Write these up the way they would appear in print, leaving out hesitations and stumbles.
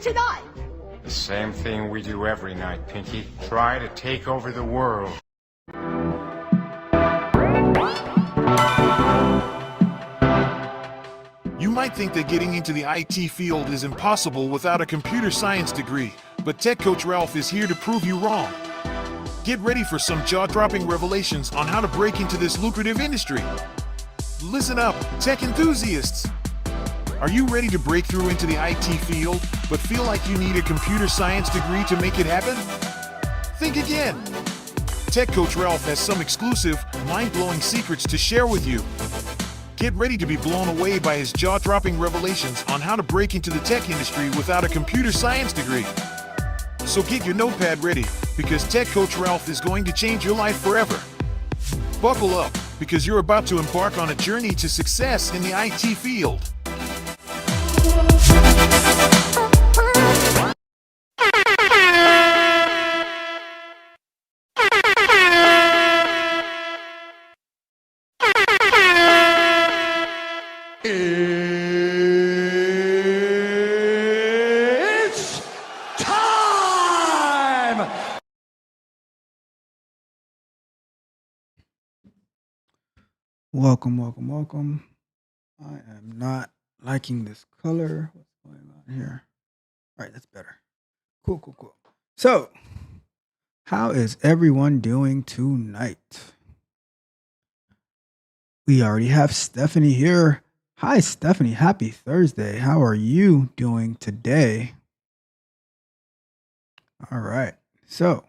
tonight? The same thing we do every night, Pinky. Try to take over the world. You might think that getting into the IT field is impossible without a computer science degree, but Tech Coach Ralph is here to prove you wrong. Get ready for some jaw-dropping revelations on how to break into this lucrative industry. Listen up, tech enthusiasts! Are you ready to break through into the IT field, but feel like you need a computer science degree to make it happen? Think again! Tech Coach Ralph has some exclusive, mind-blowing secrets to share with you. Get ready to be blown away by his jaw-dropping revelations on how to break into the tech industry without a computer science degree. So get your notepad ready, because Tech Coach Ralph is going to change your life forever. Buckle up, because you're about to embark on a journey to success in the IT field. It's time! Welcome. I am not liking this color. What's going on here? All right, that's better. Cool. So, how is everyone doing tonight? We already have Stephanie here. Hi, Stephanie. Happy Thursday. How are you doing today? All right. So,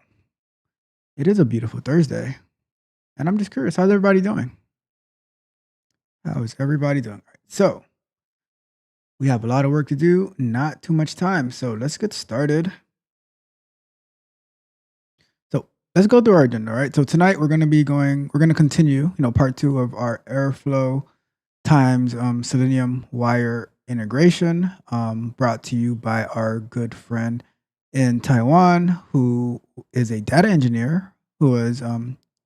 it is a beautiful Thursday. And I'm just curious, how's everybody doing? How is everybody doing? All right, so, we have a lot of work to do, not too much time. So, let's get started. So, let's go through our agenda, all right? So, tonight we're going to continue, part 2 of our Airflow times Selenium-Wire integration, brought to you by our good friend in Taiwan, who is a data engineer who was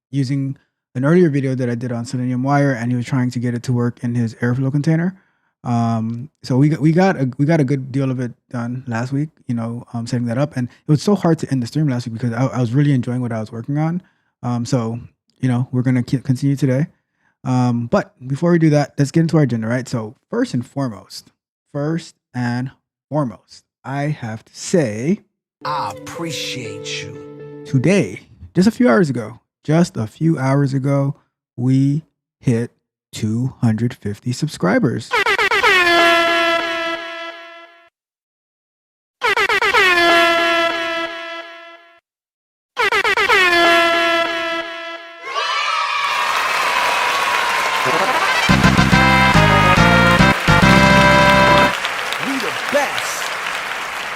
using an earlier video that I did on Selenium-Wire, and he was trying to get it to work in his Airflow container. So we got a good deal of it done last week, setting that up, and it was so hard to end the stream last week because I was really enjoying what I was working on. So we're gonna continue today. But before we do that, let's get into our agenda, right? So first and foremost, I have to say, I appreciate you. Today, just a few hours ago, we hit 250 subscribers.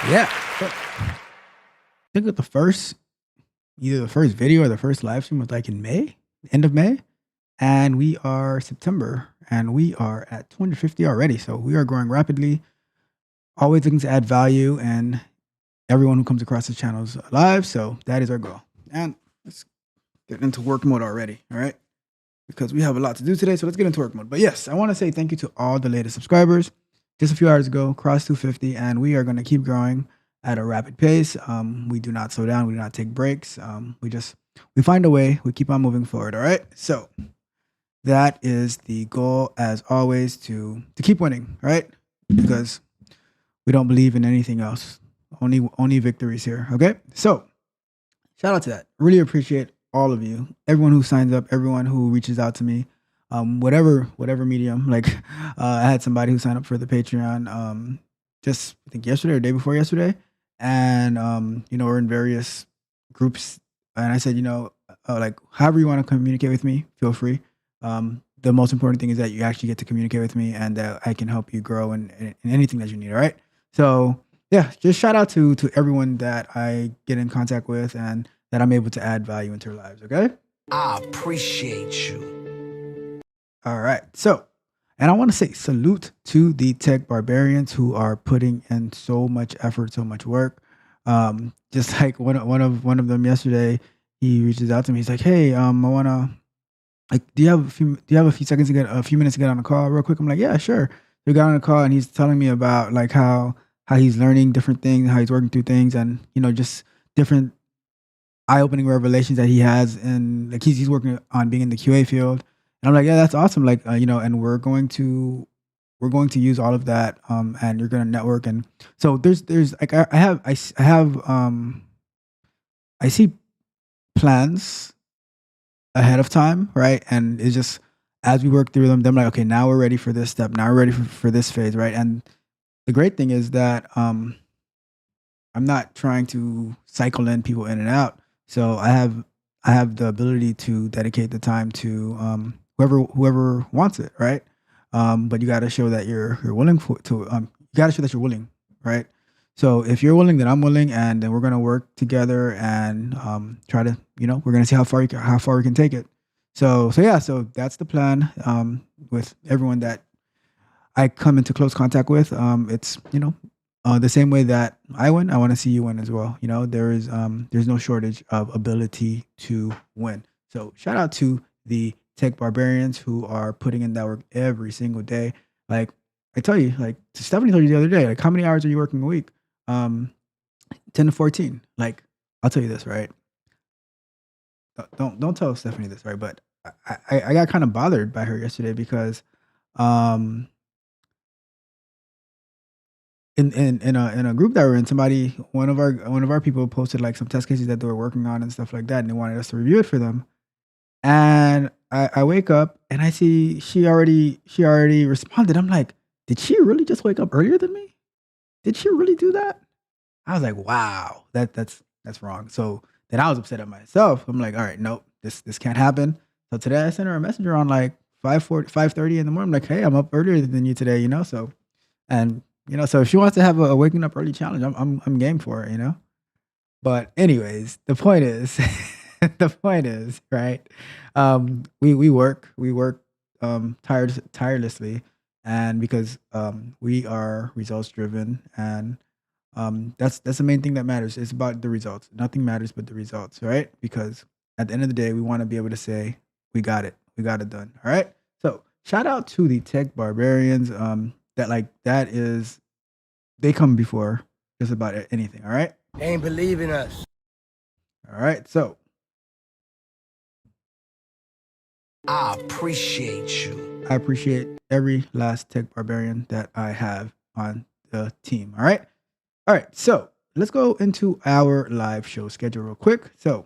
Yeah. So, I think that either the first video or the first live stream was like in May, end of May. And we are September and we are at 250 already. So we are growing rapidly, always looking to add value, and everyone who comes across the channel is alive. So that is our goal. And let's get into work mode already. All right. Because we have a lot to do today. So let's get into work mode. But yes, I want to say thank you to all the latest subscribers. Just a few hours ago, crossed 250, and we are going to keep growing at a rapid pace. We do not slow down. We do not take breaks. We find a way. We keep on moving forward. All right. So that is the goal, as always, to keep winning, right? Because we don't believe in anything else. Only victories here. Okay. So shout out to that. Really appreciate all of you, everyone who signs up, everyone who reaches out to me. Whatever medium, like I had somebody who signed up for the Patreon just I think yesterday or day before yesterday, and we're in various groups, and I said, like however you want to communicate with me, feel free. The most important thing is that you actually get to communicate with me, and that I can help you grow in anything that you need. All right. So yeah, just shout out to everyone that I get in contact with and that I'm able to add value into their lives. Okay. I appreciate you. All right. So, and I want to say salute to the tech barbarians who are putting in so much effort, so much work. Just like one of them yesterday, he reaches out to me. He's like, "Hey, I wanna, like, do you have a few minutes to get on a call real quick?" I'm like, "Yeah, sure." We got on a call, and he's telling me about like how how he's learning different things, how he's working through things, and just different eye-opening revelations that he has, and like he's working on being in the QA field. And I'm like, yeah, that's awesome. Like, and we're going to use all of that, and you're going to network. And so there's like I see plans ahead of time, right? And it's just as we work through them, I'm like, okay, now we're ready for this step. Now we're ready for this phase, right? And the great thing is that I'm not trying to cycle in people in and out. So I have the ability to dedicate the time to whoever wants it, right? But you got to show that you're willing you got to show that you're willing, right? So if you're willing, then I'm willing, and then we're gonna work together and try to, we're gonna see how far we can take it. So yeah, so that's the plan. With everyone that I come into close contact with, it's the same way that I win, I want to see you win as well. There's no shortage of ability to win. So shout out to the tech barbarians who are putting in that work every single day. Like I tell you, like Stephanie told you the other day, like how many hours are you working a week? 10 to 14. Like I'll tell you this, right? Don't tell Stephanie this, right? But I got kind of bothered by her yesterday because in a group that we're in, one of our people posted like some test cases that they were working on and stuff like that, and they wanted us to review it for them. And I wake up and I see she already responded. I'm like, did she really just wake up earlier than me? Did she really do that? I was like, wow, that's wrong. So then I was upset at myself. I'm like, all right, nope, this can't happen. So today I sent her a message around like 5:30 in the morning. I'm like, hey, I'm up earlier than you today, So, and so if she wants to have a waking up early challenge, I'm game for it, But anyways, the point is, right? We work tirelessly, and because we are results driven, and that's the main thing that matters. It's about the results. Nothing matters but the results, right? Because at the end of the day, we want to be able to say we got it done. All right. So shout out to the tech barbarians. They come before just about anything. All right. They ain't believing us. All right. So I appreciate you. I appreciate every last tech barbarian that I have on the team. All right. All right. So let's go into our live show schedule real quick. So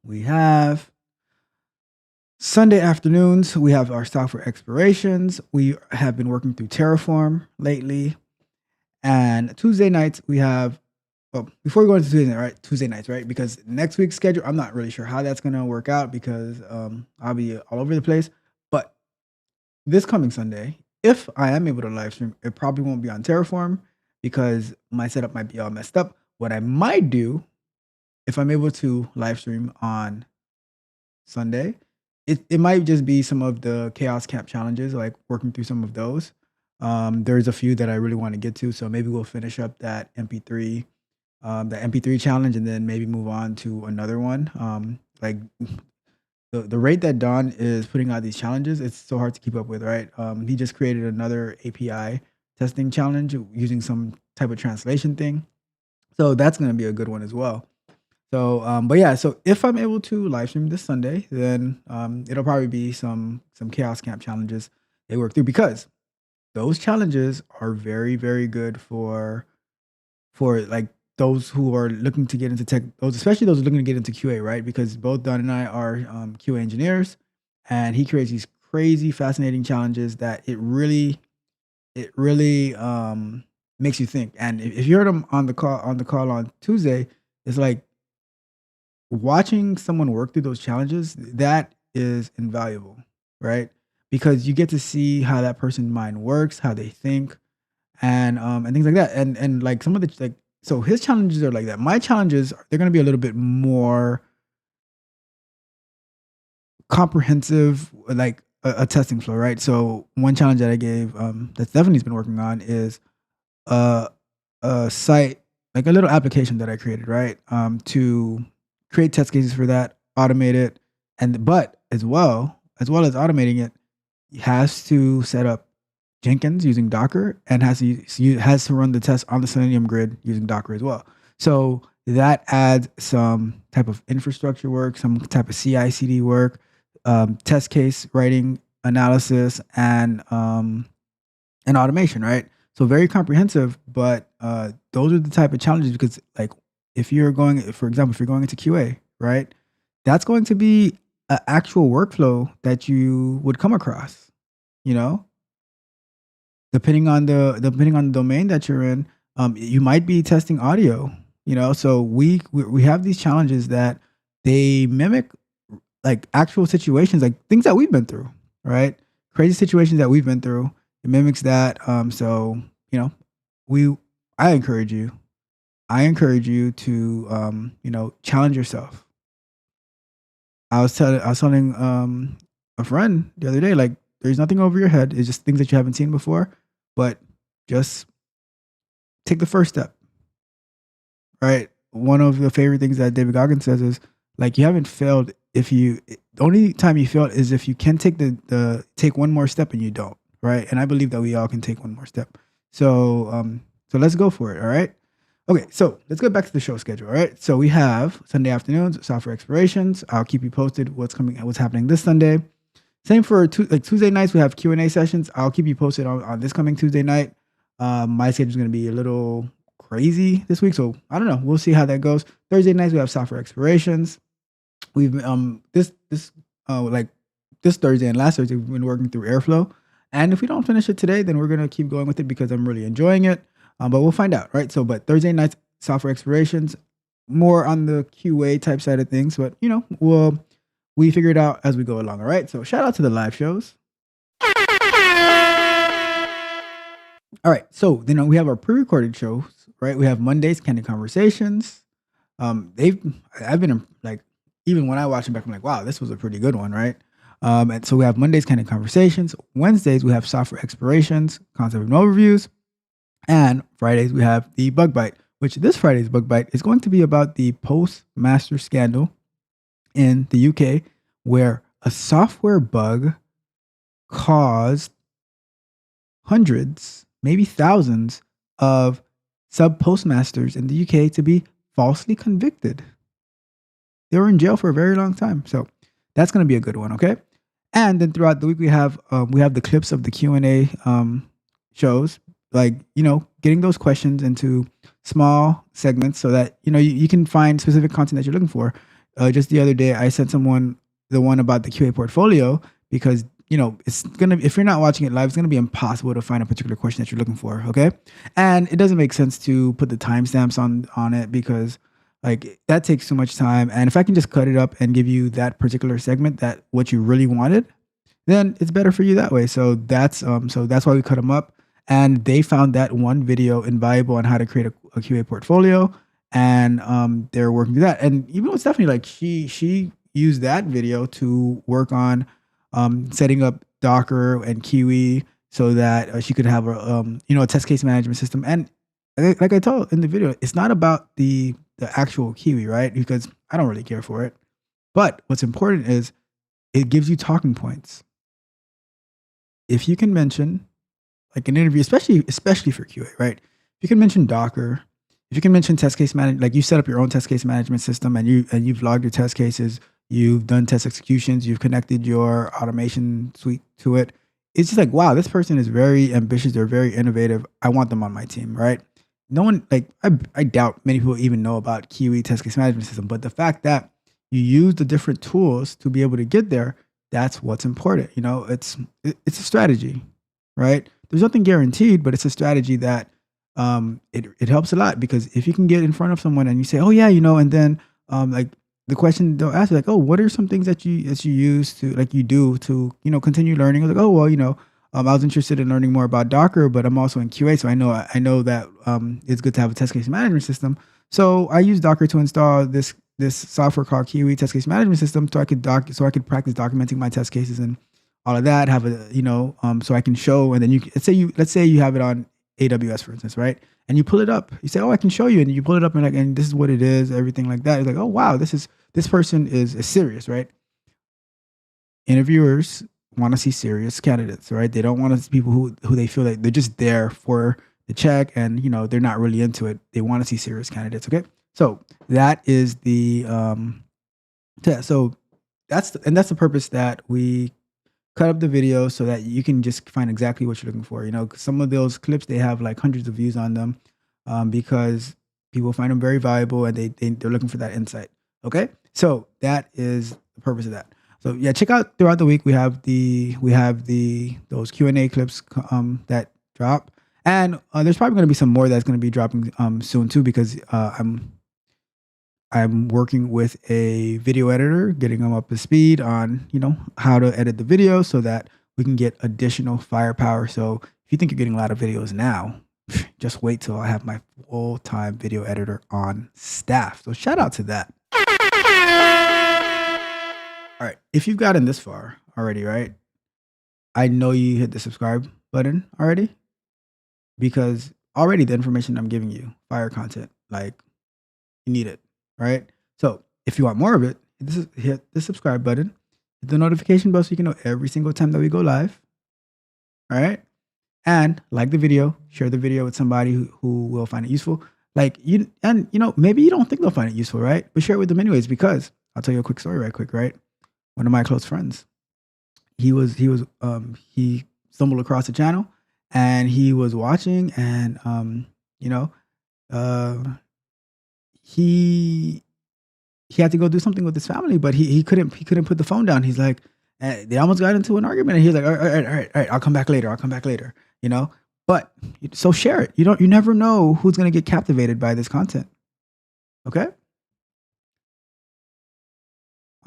we have Sunday afternoons, we have our software explorations. We have been working through Terraform lately. And Tuesday nights, we have, before we go into Tuesday nights, right? Because next week's schedule, I'm not really sure how that's going to work out because I'll be all over the place. But this coming Sunday, if I am able to live stream, it probably won't be on Terraform because my setup might be all messed up. What I might do, if I'm able to live stream on Sunday, it might just be some of the Chaos Camp challenges, like working through some of those. There's a few that I really want to get to, so maybe we'll finish up that MP3 challenge, and then maybe move on to another one. Like the rate that Don is putting out these challenges, it's so hard to keep up with, right? He just created another API testing challenge using some type of translation thing, so that's going to be a good one as well. So, but yeah, so if I'm able to live stream this Sunday, then it'll probably be some Chaos Camp challenges they work through, because those challenges are very, very good for like those who are looking to get into tech, especially those looking to get into QA, right? Because both Don and I are QA engineers, and he creates these crazy, fascinating challenges that it really makes you think. And if you heard him on the call on Tuesday, it's like watching someone work through those challenges, that is invaluable, right? Because you get to see how that person's mind works, how they think, and things like that. And like some of the so his challenges are like that. My challenges, they're going to be a little bit more comprehensive, like a testing flow, right? So one challenge that I gave that Stephanie's been working on is a site, like a little application that I created, right? To create test cases for that, automate it, but as well as automating it, he has to set up Jenkins using Docker and has to run the test on the Selenium grid using Docker as well. So that adds some type of infrastructure work, some type of CI/CD work, test case writing, analysis, and automation, right? So very comprehensive, but those are the type of challenges because, like, if you're going, for example, if you're going into QA, right, that's going to be an actual workflow that you would come across, you know, depending on the domain that you're in. You might be testing audio, you know. So we have these challenges that they mimic like actual situations, like things that we've been through, right? Crazy situations that we've been through. It mimics that. So you know, I encourage you to you know, challenge yourself. I was telling a friend the other day, like, there's nothing over your head. It's just things that you haven't seen before, but just take the first step. Right? One of the favorite things that David Goggins says is, like, you haven't failed the only time you failed is if you can take one more step and you don't, right? And I believe that we all can take one more step. So let's go for it. All right. Okay, so let's go back to the show schedule. All right. So we have Sunday afternoons, software explorations. I'll keep you posted what's happening this Sunday. Same for Tuesday nights, we have Q&A sessions. I'll keep you posted on this coming Tuesday night. My schedule is going to be a little crazy this week, so I don't know. We'll see how that goes. Thursday nights, we have software explorations. We've this Thursday and last Thursday, we've been working through Airflow. And if we don't finish it today, then we're going to keep going with it because I'm really enjoying it. But we'll find out, right? So, but Thursday nights, software explorations, more on the QA type side of things. But, you know, we figure it out as we go along, all right? So shout out to the live shows. All right, so then we have our pre-recorded shows, right? We have Mondays, Candid Conversations. I've been like, even when I watch them back, I'm like, wow, this was a pretty good one, right? And so we have Mondays, Candid Conversations. Wednesdays, we have software explorations, concept and overviews. And Fridays, we have the Bug Bite, which this Friday's Bug Bite is going to be about the Postmaster scandal in the UK, where a software bug caused hundreds, maybe thousands of sub postmasters in the UK to be falsely convicted. They were in jail for a very long time. So that's going to be a good one. Okay. And then throughout the week, we have the clips of the Q&A shows, like, you know, getting those questions into small segments so that, you know, you can find specific content that you're looking for. Just the other day, I sent someone the one about the QA portfolio because, you know, if you're not watching it live, it's going to be impossible to find a particular question that you're looking for. Okay. And it doesn't make sense to put the timestamps on it because, like, that takes too much time. And if I can just cut it up and give you that particular segment, that what you really wanted, then it's better for you that way. So that's why we cut them up. And they found that one video invaluable on how to create a QA portfolio. And they're working through that. And even with Stephanie, like, she used that video to work on setting up Docker and Kiwi so that she could have a test case management system. And like I told in the video, it's not about the actual Kiwi, right? Because I don't really care for it. But what's important is it gives you talking points. If you can mention, like, an interview, especially for QA, right? If you can mention Docker, if you can mention test case management, like, you set up your own test case management system and you've logged your test cases, you've done test executions, you've connected your automation suite to it. It's just like, wow, this person is very ambitious. They're very innovative. I want them on my team, right? No one, like, I doubt many people even know about Kiwi test case management system, but the fact that you use the different tools to be able to get there, that's what's important. You know, it's a strategy, right? There's nothing guaranteed, but it's a strategy that it helps a lot, because if you can get in front of someone and you say, oh yeah, you know, and then like, the question they'll ask you, like, oh, what are some things that you use to, like, you do to, you know, continue learning? Like, oh, well, you know, I was interested in learning more about Docker, but I'm also in QA, so I know that it's good to have a test case management system. So I use Docker to install this software called Kiwi test case management system, so I could practice documenting my test cases and all of that. Have a, you know, so I can show, and then let's say you have it on AWS, for instance, right? And you pull it up. You say, oh, I can show you, and you pull it up, and like, and this is what it is, everything like that. It's like, oh wow, this person is serious, right? Interviewers want to see serious candidates, right? They don't want to see people who they feel like they're just there for the check and they're not really into it. They want to see serious candidates. Okay, so that is the so that's the purpose that we cut up the video so that you can just find exactly what you're looking for. 'Cause some of those clips, they have like hundreds of views on them because people find them very valuable and they're looking for that insight. Okay, so that is the purpose of that. So yeah, check out throughout the week. We have those Q&A clips that drop, and there's probably going to be some more that's going to be dropping soon too, because I'm working with a video editor, getting them up to speed on how to edit the video so that we can get additional firepower. So if you think you're getting a lot of videos now, just wait till I have my full-time video editor on staff. So shout out to that. All right, if you've gotten this far already, right? I know you hit the subscribe button already, because already the information I'm giving you, fire content, like you need it, right? So if you want more of it, hit the subscribe button, hit the notification bell so you can know every single time that we go live. All right, and like the video, share the video with somebody who will find it useful. Maybe you don't think they'll find it useful, right? But share it with them anyways, because I'll tell you a quick story right quick, right? One of my close friends, he stumbled across the channel and he was watching, and he had to go do something with his family, but he couldn't put the phone down. He's like, they almost got into an argument, and he's like, all right, I'll come back later. But so share it. You never know who's going to get captivated by this content. Okay.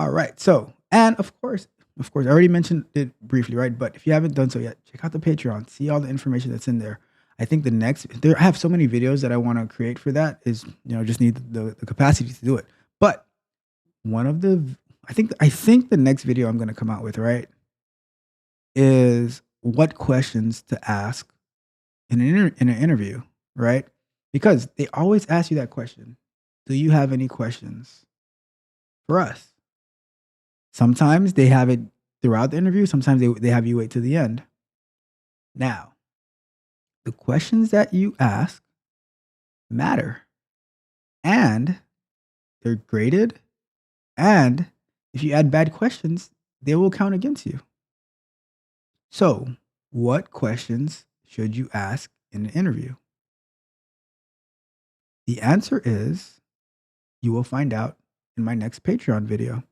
All right. So, and of course, I already mentioned it briefly, right? But if you haven't done so yet, check out the Patreon, see all the information that's in there. I think I have so many videos that I want to create for that, is, just need the capacity to do it. But I think the next video I'm going to come out with, right, is what questions to ask in an interview, right? Because they always ask you that question. Do you have any questions for us? Sometimes they have it throughout the interview. Sometimes they have you wait to the end. Now, the questions that you ask matter, and they're graded. And if you add bad questions, they will count against you. So, what questions should you ask in an interview? The answer is, you will find out in my next Patreon video.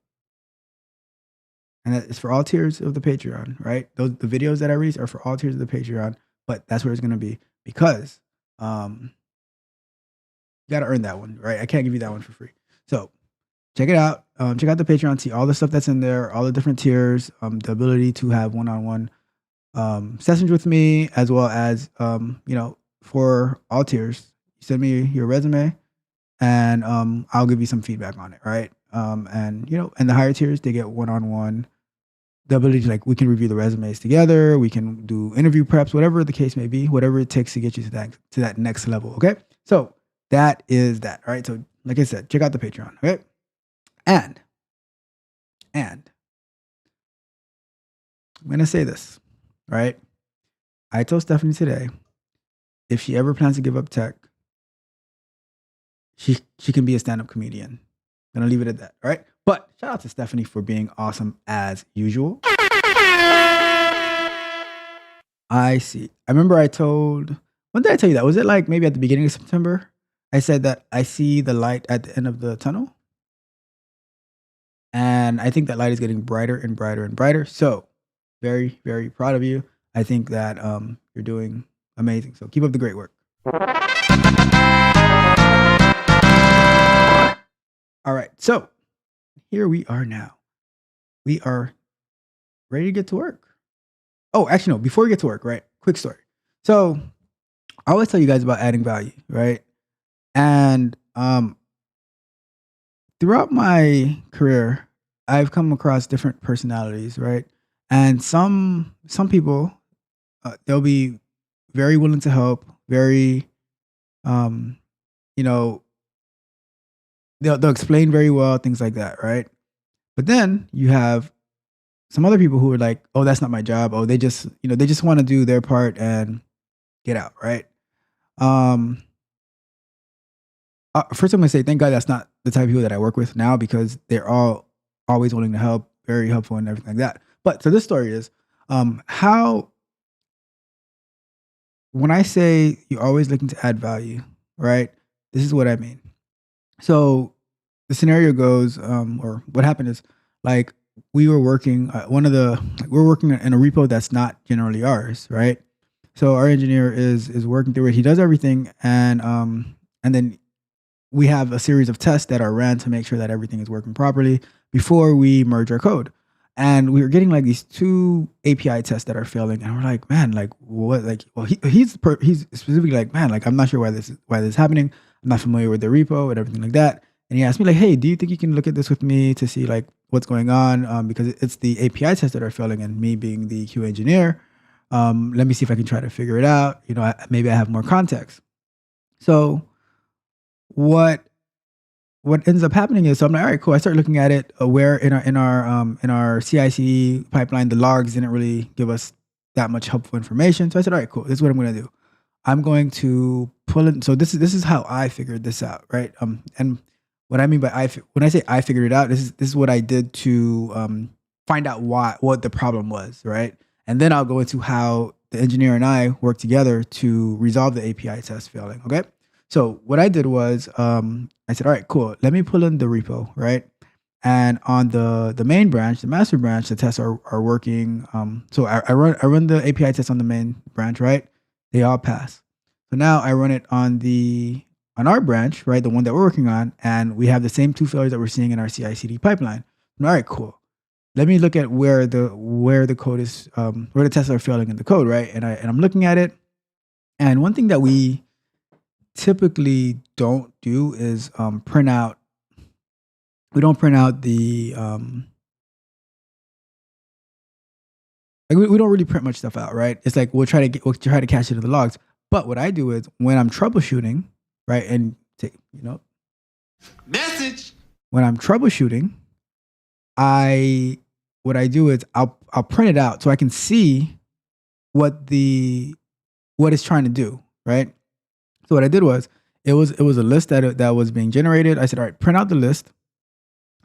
And that is for all tiers of the Patreon, right? The videos that I release are for all tiers of the Patreon, but that's where it's going to be, because you got to earn that one, right? I can't give you that one for free. So check it out. Check out the Patreon, see all the stuff that's in there, all the different tiers, the ability to have one-on-one sessions with me, as well as, for all tiers, send me your resume and I'll give you some feedback on it, right? And the higher tiers, they get one-on-one, the ability to, we can review the resumes together, we can do interview preps, whatever the case may be, whatever it takes to get you to that next level. Okay, so that is that. All right, so like I said, check out the Patreon. Okay, and I'm gonna say this, right? I told Stephanie today, if she ever plans to give up tech, she can be a stand-up comedian. I'm gonna leave it at that. All right. But shout out to Stephanie for being awesome as usual. I see. I remember when did I tell you that? Was it maybe at the beginning of September? I said that I see the light at the end of the tunnel. And I think that light is getting brighter and brighter and brighter. So very, very proud of you. I think that you're doing amazing. So keep up the great work. All right. So here we are now. We are ready to get to work. Oh, actually, no. Before we get to work, right? Quick story. So I always tell you guys about adding value, right? And throughout my career, I've come across different personalities, right? And some people, they'll be very willing to help, very, they'll explain very well, things like that, right? But then you have some other people who are like, oh, that's not my job. Oh, they just, they just want to do their part and get out, right? First, I'm gonna say thank God that's not the type of people that I work with now, because they're all always willing to help, very helpful and everything like that. But so this story is how, when I say you're always looking to add value, right? This is what I mean. So the scenario goes, or what happened is, like, we were working we're working in a repo that's not generally ours, right? So our engineer is working through it. He does everything, and then we have a series of tests that are ran to make sure that everything is working properly before we merge our code. And we were getting like these 2 API tests that are failing, and we're like, man, like what? Like, well, he's specifically like, man, like I'm not sure why this is happening. I'm not familiar with the repo and everything like that. And he asked me like, hey, do you think you can look at this with me to see like what's going on? Because it's the API tests that are failing, and me being the QA engineer, let me see if I can try to figure it out. Maybe I have more context. So what ends up happening is, so I'm like, all right, cool. I start looking at it where in our CI/CD pipeline, the logs didn't really give us that much helpful information. So I said, all right, cool. This is what I'm going to do. I'm going to pull in. So this is how I figured this out, right? And what I mean by when I say I figured it out, this is what I did to find out what the problem was, right? And then I'll go into how the engineer and I work together to resolve the API test failing. Okay. So what I did was, I said, all right, cool. Let me pull in the repo, right? And on the main branch, the master branch, the tests are working. So I run the API test on the main branch, right? They all pass. So now I run it on our branch, right? The one that we're working on, and we have the same 2 failures that we're seeing in our CI/CD pipeline. All right, cool. Let me look at where the code is, where the tests are failing in the code, right? And I'm looking at it. And one thing that we typically don't do is print out. We don't print out the we don't really print much stuff out, right? It's like we'll try to catch it in the logs. But what I do is, when I'm troubleshooting, right, and message. When I'm troubleshooting, what I do is I'll print it out so I can see what it's trying to do, right? So what I did was, it was a list that was being generated. I said, all right, print out the list.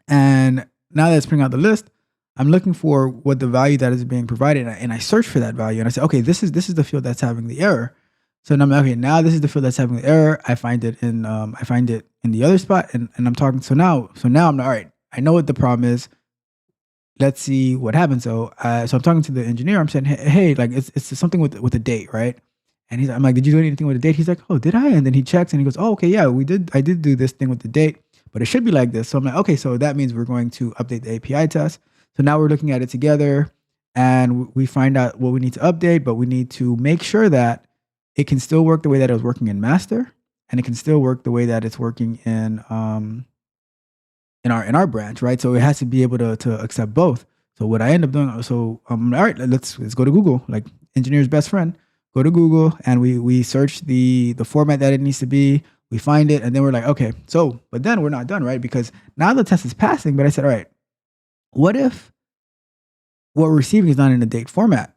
And now that it's printing out the list, I'm looking for what the value that is being provided, and I search for that value, and I say, okay, this is the field that's having the error. So now I'm like, okay, now this is the field that's having the error. I find it in the other spot, and I'm talking. So now I'm like, all right, I know what the problem is. Let's see what happens. So I'm talking to the engineer. I'm saying, hey, like it's something with the date, right? And I'm like, did you do anything with the date? He's like, oh, did I? And then he checks and he goes, oh, okay, yeah, I did do this thing with the date, but it should be like this. So I'm like, okay, so that means we're going to update the API test. So now we're looking at it together, and we find out what we need to update, but we need to make sure that it can still work the way that it was working in master, and it can still work the way that it's working in our branch, right? So it has to be able to accept both. So what I end up doing, all right, let's go to Google, like engineer's best friend. Go to Google, and we search the format that it needs to be. We find it, and then we're like, okay, so, but then we're not done, right? Because now the test is passing, but I said, all right, what if what we're receiving is not in a date format,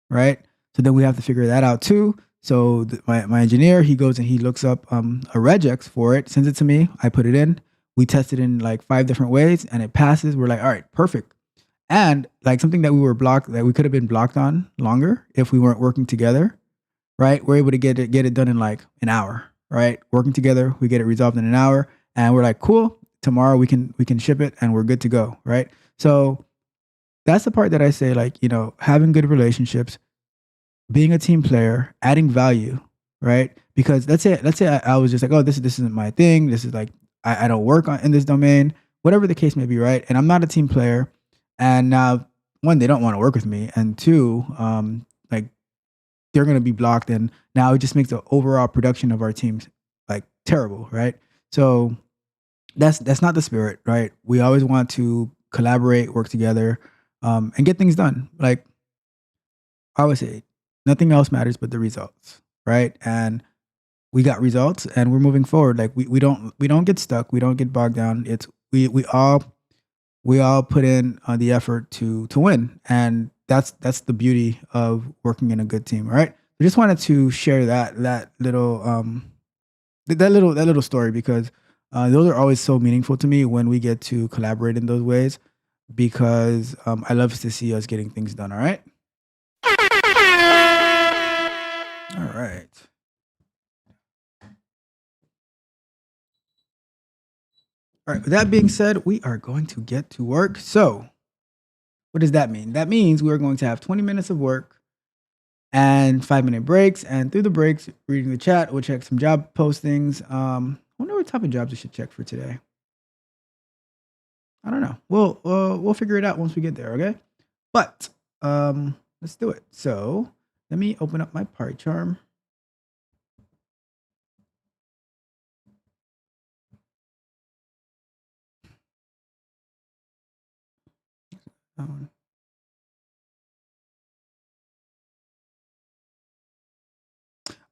right? So then we have to figure that out too. So my engineer, he goes and he looks up a regex for it, sends it to me. I put it in. We test it in like 5 different ways, and it passes. We're like, all right, perfect. And like something that we could have been blocked on longer if we weren't working together, right? We're able to get it done in like an hour, right? Working together, we get it resolved in an hour, and we're like, cool. Tomorrow we can ship it, and we're good to go, right? So that's the part that I say, like, having good relationships, being a team player, adding value, right? Because let's say I was just like, oh, this isn't my thing. This is like, I don't work in this domain, whatever the case may be, right? And I'm not a team player. And now, 1, they don't want to work with me, and 2, like they're going to be blocked. And now it just makes the overall production of our teams like terrible, right? So that's not the spirit, right? We always want to collaborate, work together, and get things done. Like I always say, nothing else matters but the results, right? And we got results, and we're moving forward. Like we don't get stuck, we don't get bogged down. We all we all put in the effort to win, and that's the beauty of working in a good team. All right, I just wanted to share that little that little story because those are always so meaningful to me when we get to collaborate in those ways because I love to see us getting things done. All right. All right. All right. With that being said, we are going to get to work. So, what does that mean? That means we're going to have 20 minutes of work and 5-minute breaks. And through the breaks, reading the chat, we'll check some job postings. I wonder what type of jobs we should check for today. I don't know. We'll figure it out once we get there. Okay. But let's do it. So let me open up my PyCharm.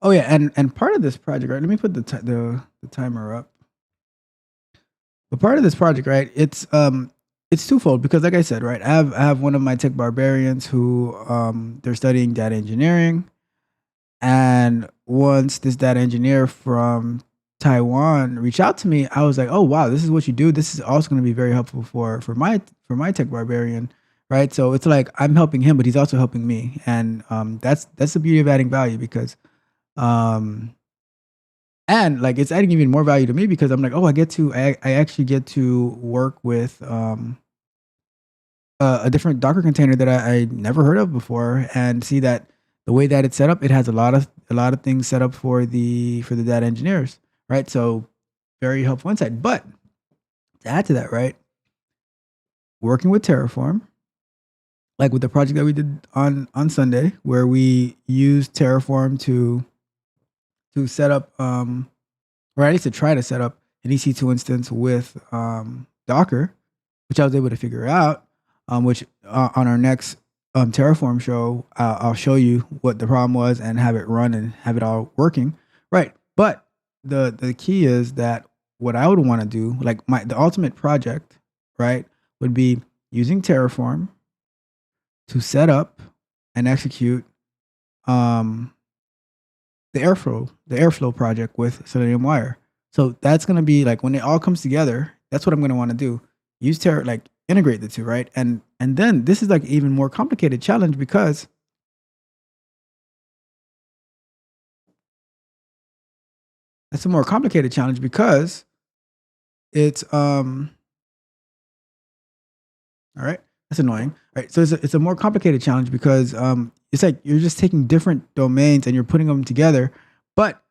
Oh yeah, and part of this project, right? Let me put the timer up. But part of this project, right? It's twofold because, like I said, right, I have one of my tech barbarians who they're studying data engineering, and once this data engineer from Taiwan reached out to me, I was like, oh wow, this is what you do. This is also going to be very helpful for my tech barbarian, right? So it's like I'm helping him, but he's also helping me, and that's the beauty of adding value because um and like it's adding even more value to me because I'm like, oh, I actually get to work with a different Docker container that I never heard of before, and see that the way that it's set up, it has a lot of things set up for the data engineers, right? So very helpful insight. But to add to that, right, working with Terraform, like with the project that we did on Sunday, where we used Terraform to set up or at least to try to set up an EC2 instance with Docker, which I was able to figure out. Which on our next Terraform show, I'll show you what the problem was and have it run and have it all working, right? But the key is that what I would want to do, like the ultimate project, right, would be using Terraform to set up and execute the Airflow project with Selenium-Wire. So that's going to be like when it all comes together, that's what I'm going to want to do. Use Terra, like integrate the two, right? And then this is like even more complicated challenge because it's a more complicated challenge because it's all right. That's annoying. All right. So it's a more complicated challenge because it's like you're just taking different domains and you're putting them together, but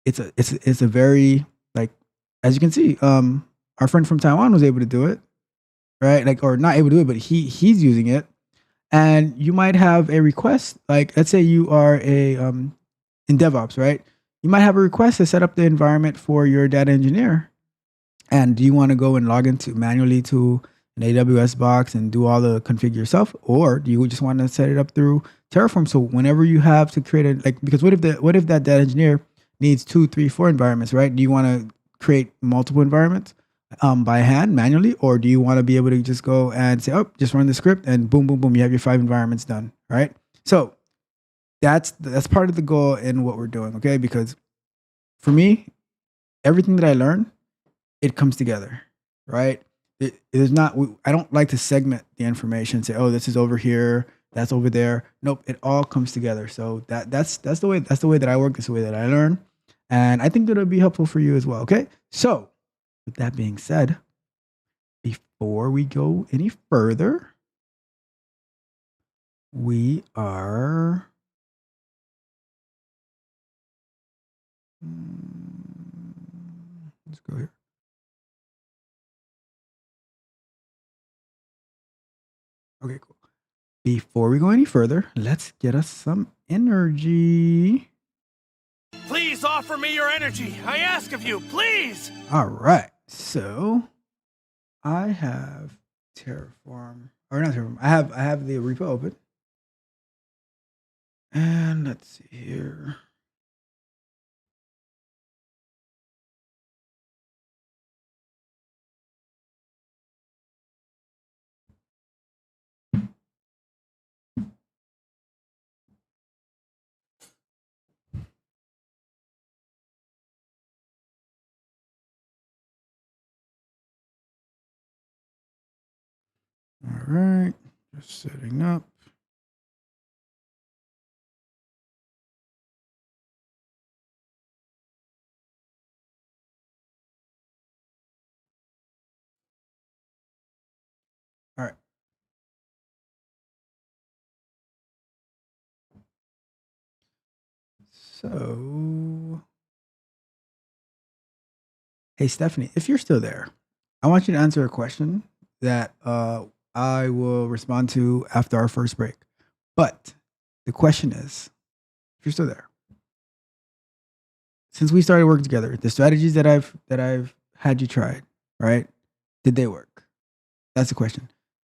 it's a very, like, as you can see, our friend from Taiwan was able to do it, right? Like, or not able to do it, but he's using it. And you might have a request, like let's say you are a in DevOps, right? You might have a request to set up the environment for your data engineer. And do you want to go and log into manually to an AWS box and do all the config yourself, or do you just want to set it up through Terraform? So whenever you have to create a, like, because what if that data engineer needs 2, 3, 4 environments, right? Do you want to create multiple environments by hand manually, or do you want to be able to just go and say, oh, just run the script and boom, boom, boom, you have your 5 environments done, right? So that's part of the goal in what we're doing, okay? Because for me, everything that I learn, it comes together, right? It is not. I don't like to segment the information and say, "Oh, this is over here, that's over there." Nope, it all comes together. So that's the way that I work. That's the way that I learn, and I think that it'll be helpful for you as well. Okay. So, with that being said, before we go any further, we are. Let's go here. Okay, cool. Before we go any further, let's get us some energy. Please offer me your energy. I ask of you, please. All right. So I have Terraform, or not Terraform. I have the repo open. And let's see here. right, just setting up. All right. So, hey, Stephanie, if you're still there, I want you to answer a question that I will respond to after our first break. But the question is, if you're still there, since we started working together, the strategies that I've had you tried, right? Did they work? That's the question.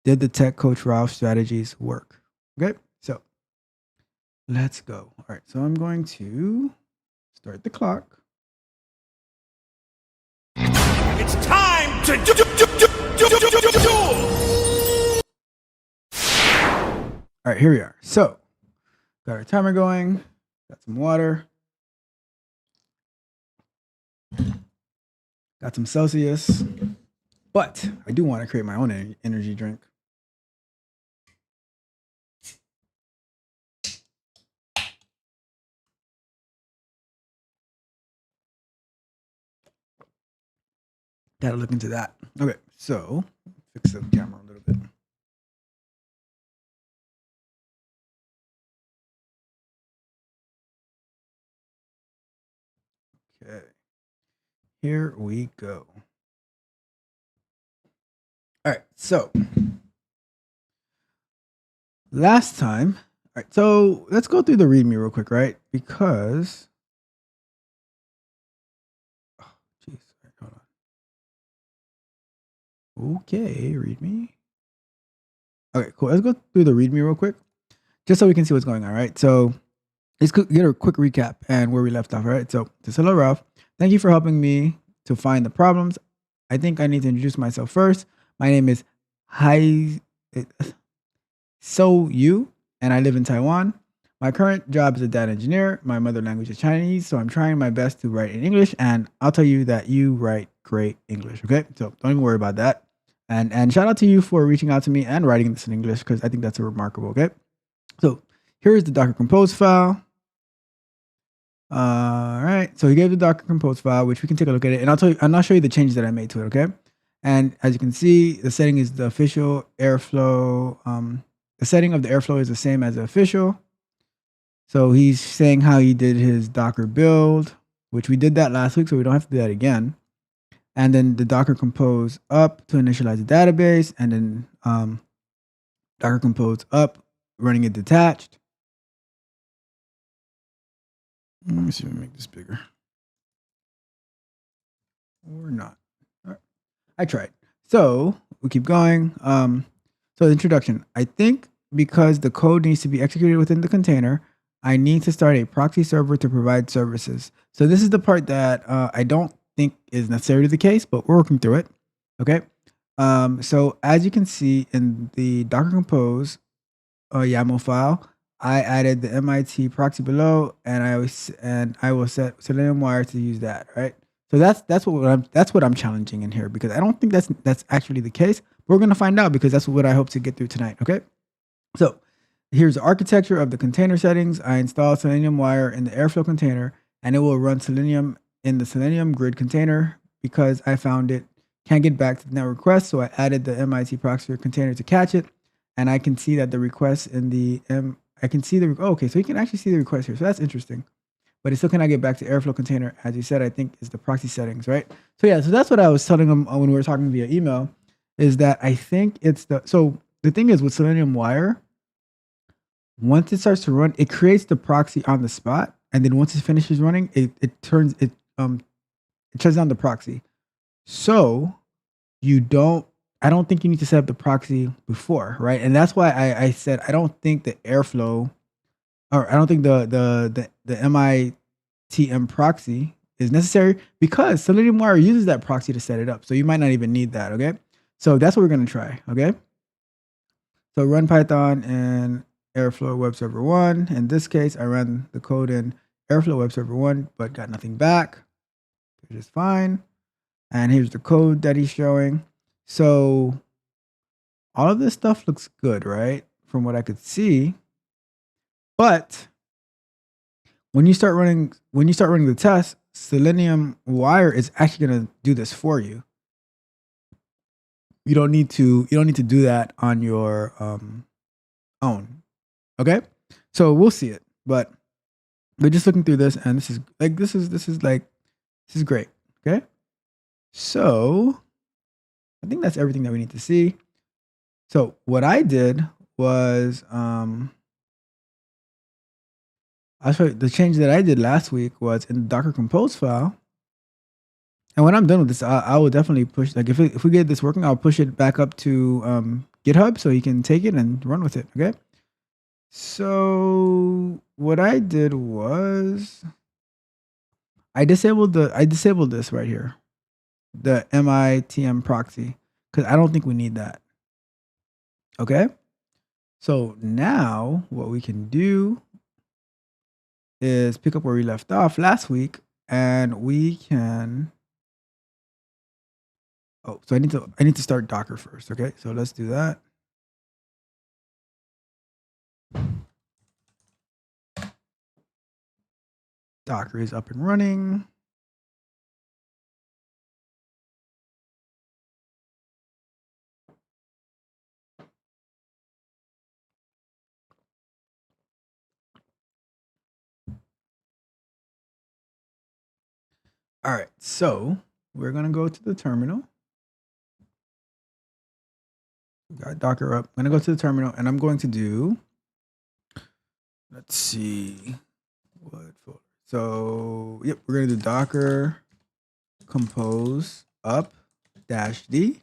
Did the Tech Coach Ralph strategies work? Okay, so let's go. All right, so I'm going to start the clock. It's time to do. All right, here we are. So, got our timer going, got some water, got some Celsius, but I do want to create my own energy drink. Gotta look into that. Okay, so fix the camera a little bit. Okay, here we go. All right, so last time, all right, so let's go through the README real quick, right? Because, oh, jeez, hold on. Okay, README. Okay, cool. Let's go through the README real quick, just so we can see what's going on, right? So let's get a quick recap and where we left off, right? So, just hello, Ralph. Thank you for helping me to find the problems. I think I need to introduce myself first. My name is So Yu, and I live in Taiwan. My current job is a data engineer. My mother language is Chinese, so I'm trying my best to write in English, and I'll tell you that you write great English, okay? So don't even worry about that. And shout out to you for reaching out to me and writing this in English, because I think that's remarkable, okay? So here's the Docker Compose file. All right, so he gave the Docker Compose file, which we can take a look at it, and I'll show you the changes that I made to it, okay? And as you can see, the setting is the official Airflow. The setting of the Airflow is the same as the official. So he's saying how he did his Docker build, which we did that last week, so we don't have to do that again. And then the Docker Compose up to initialize the database, and then Docker Compose up, running it detached. Let me see if I make this bigger. Or not. All right. I tried. So we keep going. So the introduction. I think because the code needs to be executed within the container, I need to start a proxy server to provide services. So this is the part that I don't think is necessarily the case, but we're working through it. Okay. So as you can see in the Docker Compose YAML file, I added the MIT proxy below, and I will set Selenium-Wire to use that. Right. So that's what I'm challenging in here, because I don't think that's actually the case. We're gonna find out, because that's what I hope to get through tonight. Okay. So here's the architecture of the container settings. I installed Selenium-Wire in the Airflow container, and it will run Selenium in the Selenium grid container, because I found it can't get back to the network request. So I added the MIT proxy container to catch it, and I can see that the request in the okay, so you can actually see the request here. So that's interesting, but it still cannot get back to Airflow container, as you said. I think is the proxy settings, right? So yeah, so that's what I was telling them when we were talking via email, is that I think it's so the thing is with Selenium-Wire, once it starts to run, it creates the proxy on the spot, and then once it finishes running, it shuts down the proxy. So I don't think you need to set up the proxy before, right? And that's why I said I don't think the Airflow, or I don't think the MITM proxy is necessary, because Selenium-Wire uses that proxy to set it up. So you might not even need that, okay? So that's what we're gonna try, okay? So run Python and Airflow Web Server 1. In this case, I ran the code in Airflow Web Server 1, but got nothing back, which is fine. And here's the code that he's showing. So all of this stuff looks good, right? From what I could see. But when you start running the test, Selenium-Wire is actually going to do this for you. You don't need to do that on your own. Okay? So we'll see it. But we're just looking through this, and this is great. Okay? So I think that's everything that we need to see. So what I did was I'll show you the change that I did last week was in the Docker Compose file. And when I'm done with this, I will definitely push, like if we get this working, I'll push it back up to GitHub so you can take it and run with it. Okay. So what I did was I disabled this right here, the MITM proxy, because I don't think we need that. Okay. So now what we can do is pick up where we left off last week, and we can. Oh, so I need to start Docker first. Okay, so let's do that. Docker is up and running. All right, so we're gonna go to the terminal. We got Docker up. I'm gonna go to the terminal, and I'm going to do. Let's see what folder. So yep, we're gonna do Docker compose up -d,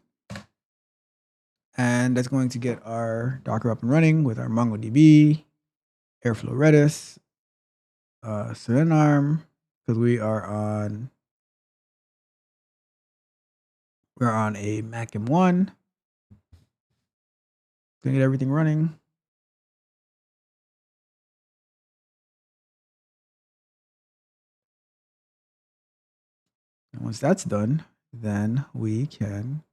and that's going to get our Docker up and running with our MongoDB, Airflow, Redis, Selenium, because we're on a Mac M1. Gonna get everything running. And once that's done, then we can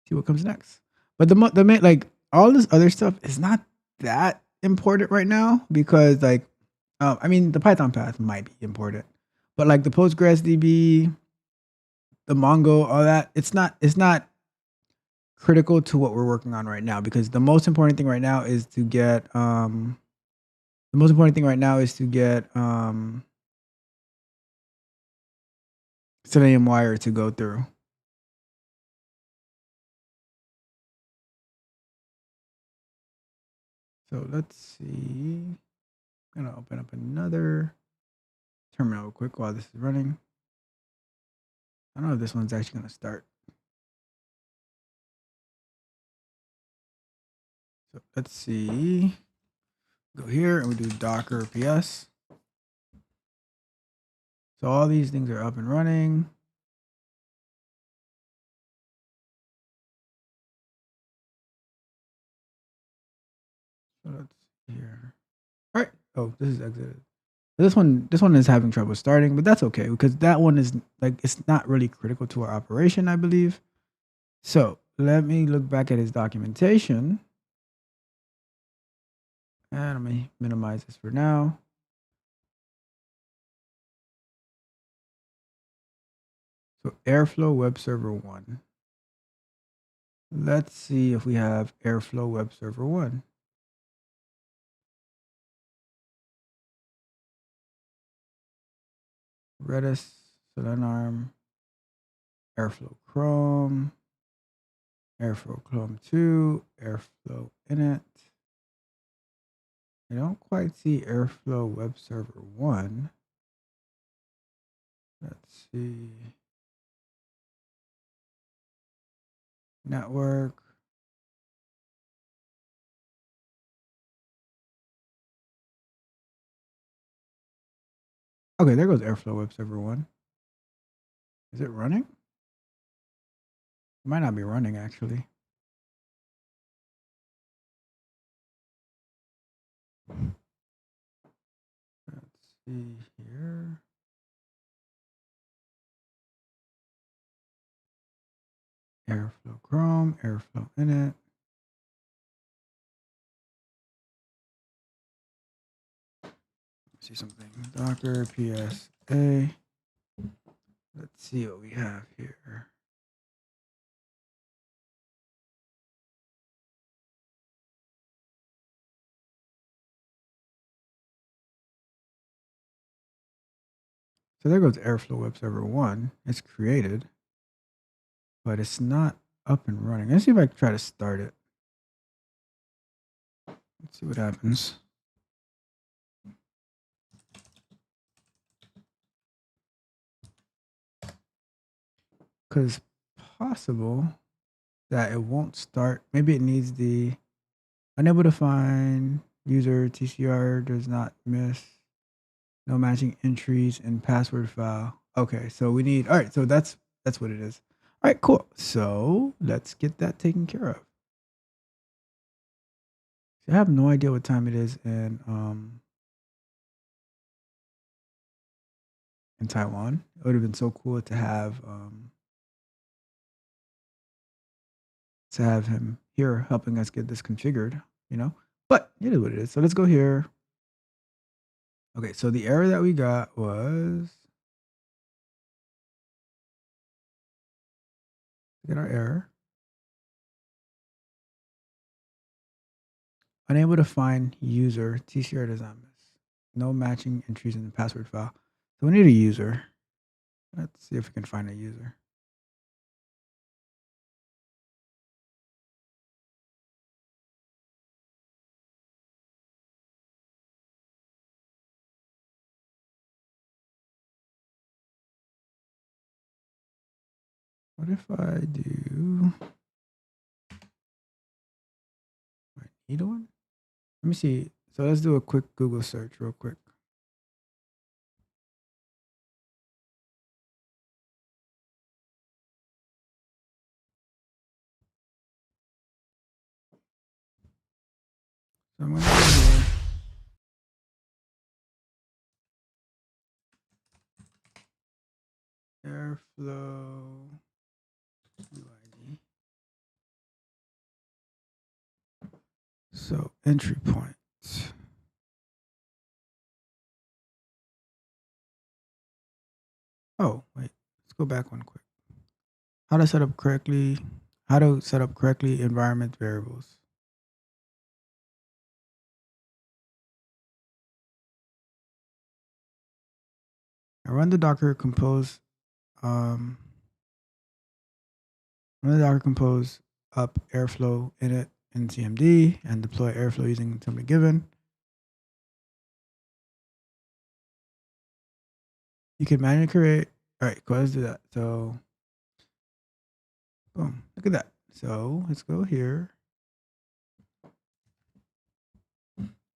see what comes next. But the main, like, all this other stuff is not that important right now because, like, I mean, the Python path might be important, but like the PostgreSDB, the Mongo, all that, it's not critical to what we're working on right now, because the most important thing right now is to get Selenium-Wire to go through. So let's see. I'm gonna open up another terminal real quick while this is running. I don't know if this one's actually gonna start. So let's see. Go here and we do Docker PS. So all these things are up and running. So let's see here. All right. Oh, this is exited. This one is having trouble starting, but that's okay because that one is like, it's not really critical to our operation, I believe. So let me look back at his documentation. And let me minimize this for now. So Airflow Web Server 1. Let's see if we have Airflow Web Server 1. Redis, Selenium, Airflow Chrome, Airflow Chrome 2, Airflow Init. I don't quite see Airflow Web Server 1. Let's see. Network. Okay, there goes Airflow Web Server 1. Is it running? It might not be running, actually. Let's see here. Airflow Chrome, Airflow init. See something. Docker PSA. Let's see what we have here. So there goes Airflow Web Server 1. It's created, but it's not up and running. Let's see if I can try to start it. Let's see what happens. Because it's possible that it won't start. Maybe it needs the unable to find user TCR does not miss. No matching entries in password file. Okay, so we need, all right, so that's what it is. All right, cool. So let's get that taken care of. I have no idea what time it is in Taiwan. It would have been so cool to have him here helping us get this configured, you know. But it is what it is. So let's go here. Okay, so the error that we got was, get our error. Unable to find user, TCR does not miss. No matching entries in the password file. So we need a user. Let's see if we can find a user. What if I do, I need one? Let me see. So let's do a quick Google search real quick. So I'm gonna go here. Airflow UID. So entry points. Oh, wait. Let's go back one quick. How to set up correctly environment variables. I run the Docker compose run the Docker compose up Airflow init in CMD and deploy Airflow using something given. You can manually create. All right, go ahead, let's do that. So, boom, look at that. So let's go here.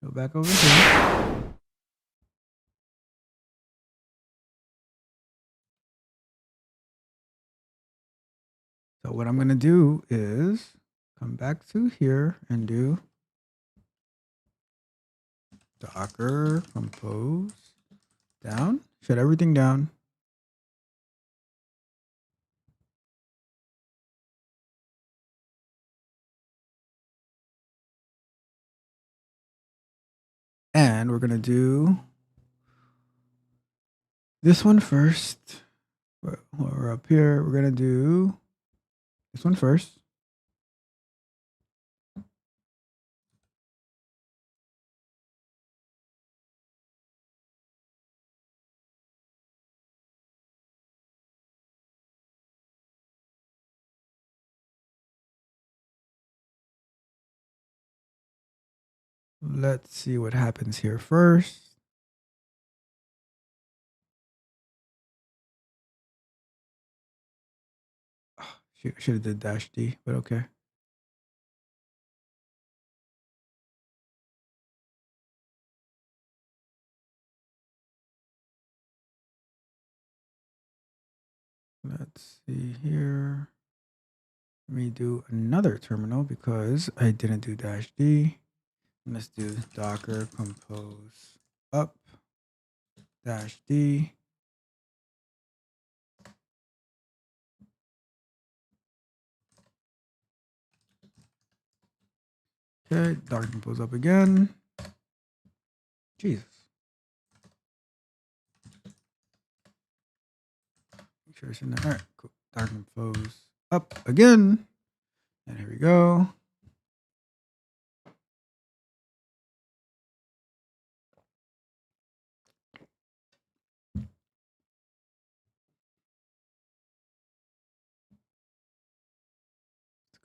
Go back over here. So what I'm gonna do is come back to here and do Docker compose down, shut everything down. And we're gonna do this one first. We're up here. We're gonna do this one first. Let's see what happens here first. Oh, should have did dash D, but okay. Let's see here. Let me do another terminal because I didn't do dash D. Let's do Docker compose up dash D. Okay, document pulls up again. Jesus. Make sure it's in there. All right, cool. Document flows up again. And here we go.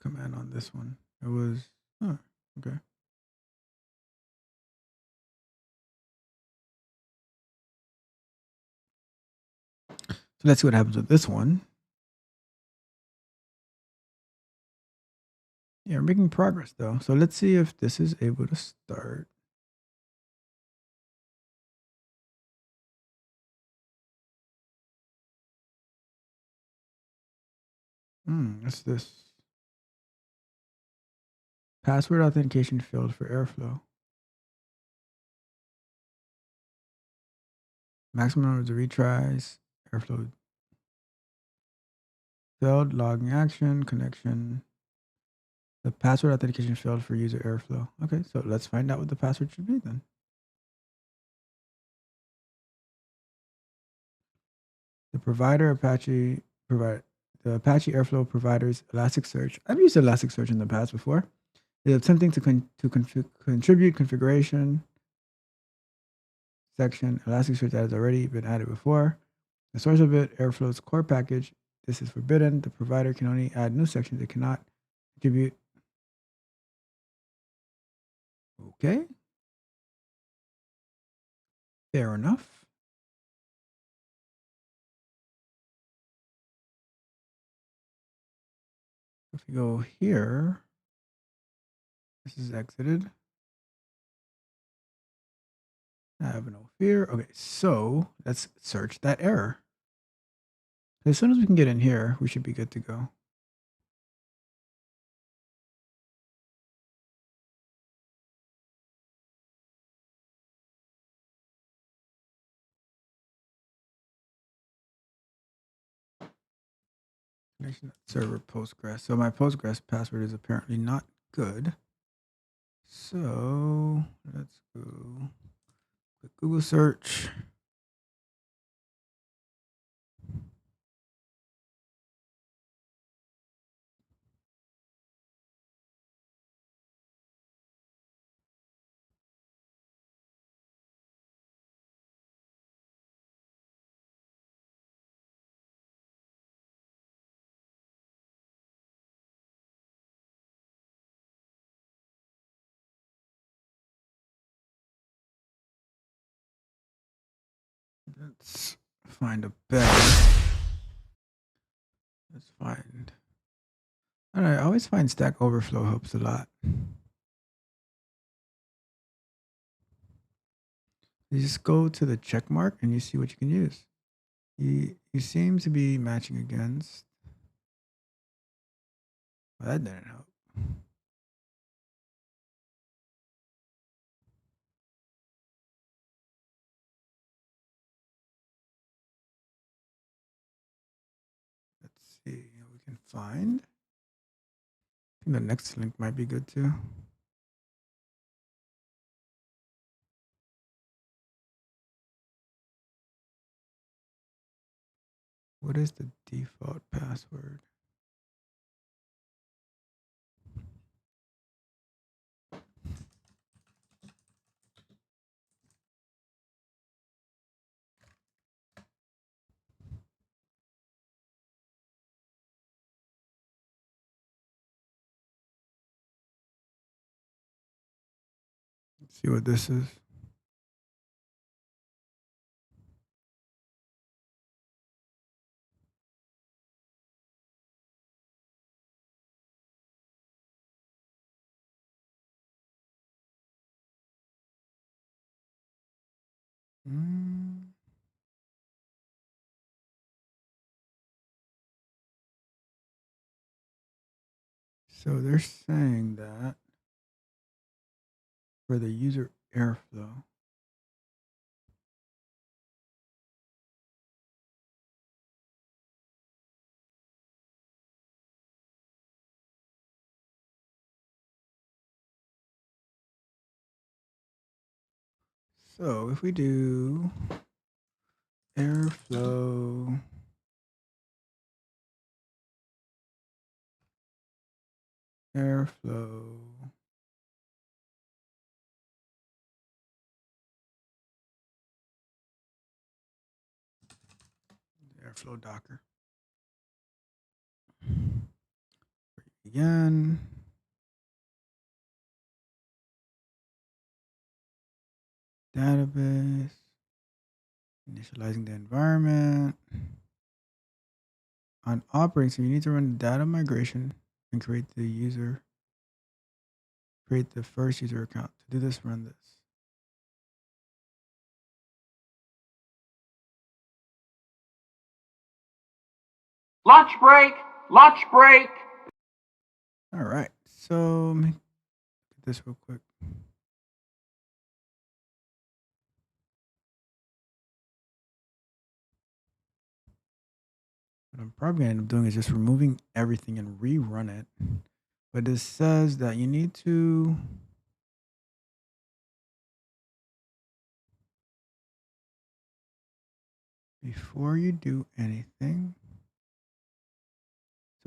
Command on this one. It was, okay. So let's see what happens with this one. Yeah, we're making progress though. So let's see if this is able to start. What's this? Password authentication failed for Airflow. Maximum numbers of retries. Airflow failed. Logging action. Connection. The password authentication failed for user Airflow. Okay, so let's find out what the password should be then. The provider Apache provide the Apache Airflow provider's Elasticsearch. I've used Elasticsearch in the past before. It's attempting to contribute configuration section. Elasticsearch that has already been added before. The source of it, Airflow's core package. This is forbidden. The provider can only add new sections. It cannot contribute. Okay. Fair enough. If we go here, this is exited. I have no fear. Okay, so let's search that error. As soon as we can get in here, we should be good to go. Connection server Postgres. So my Postgres password is apparently not good. So let's go quick Google search. Let's find a better. Let's find. I don't know, I always find Stack Overflow helps a lot. You just go to the check mark and you see what you can use. You seem to be matching against. Well, that didn't help. Let's see what we can find. I think the next link might be good too. What is the default password? Let's see what this is. So they're saying that for the user Airflow, So if we do Airflow, Airflow, Airflow Docker. Again. Database. Initializing the environment. On operating system, you need to run the data migration and create the first user account. To do this, run this. Lunch break! Lunch break! All right, so let me get this real quick. What I'm probably gonna end up doing is just removing everything and rerun it. But this says that you need to before you do anything.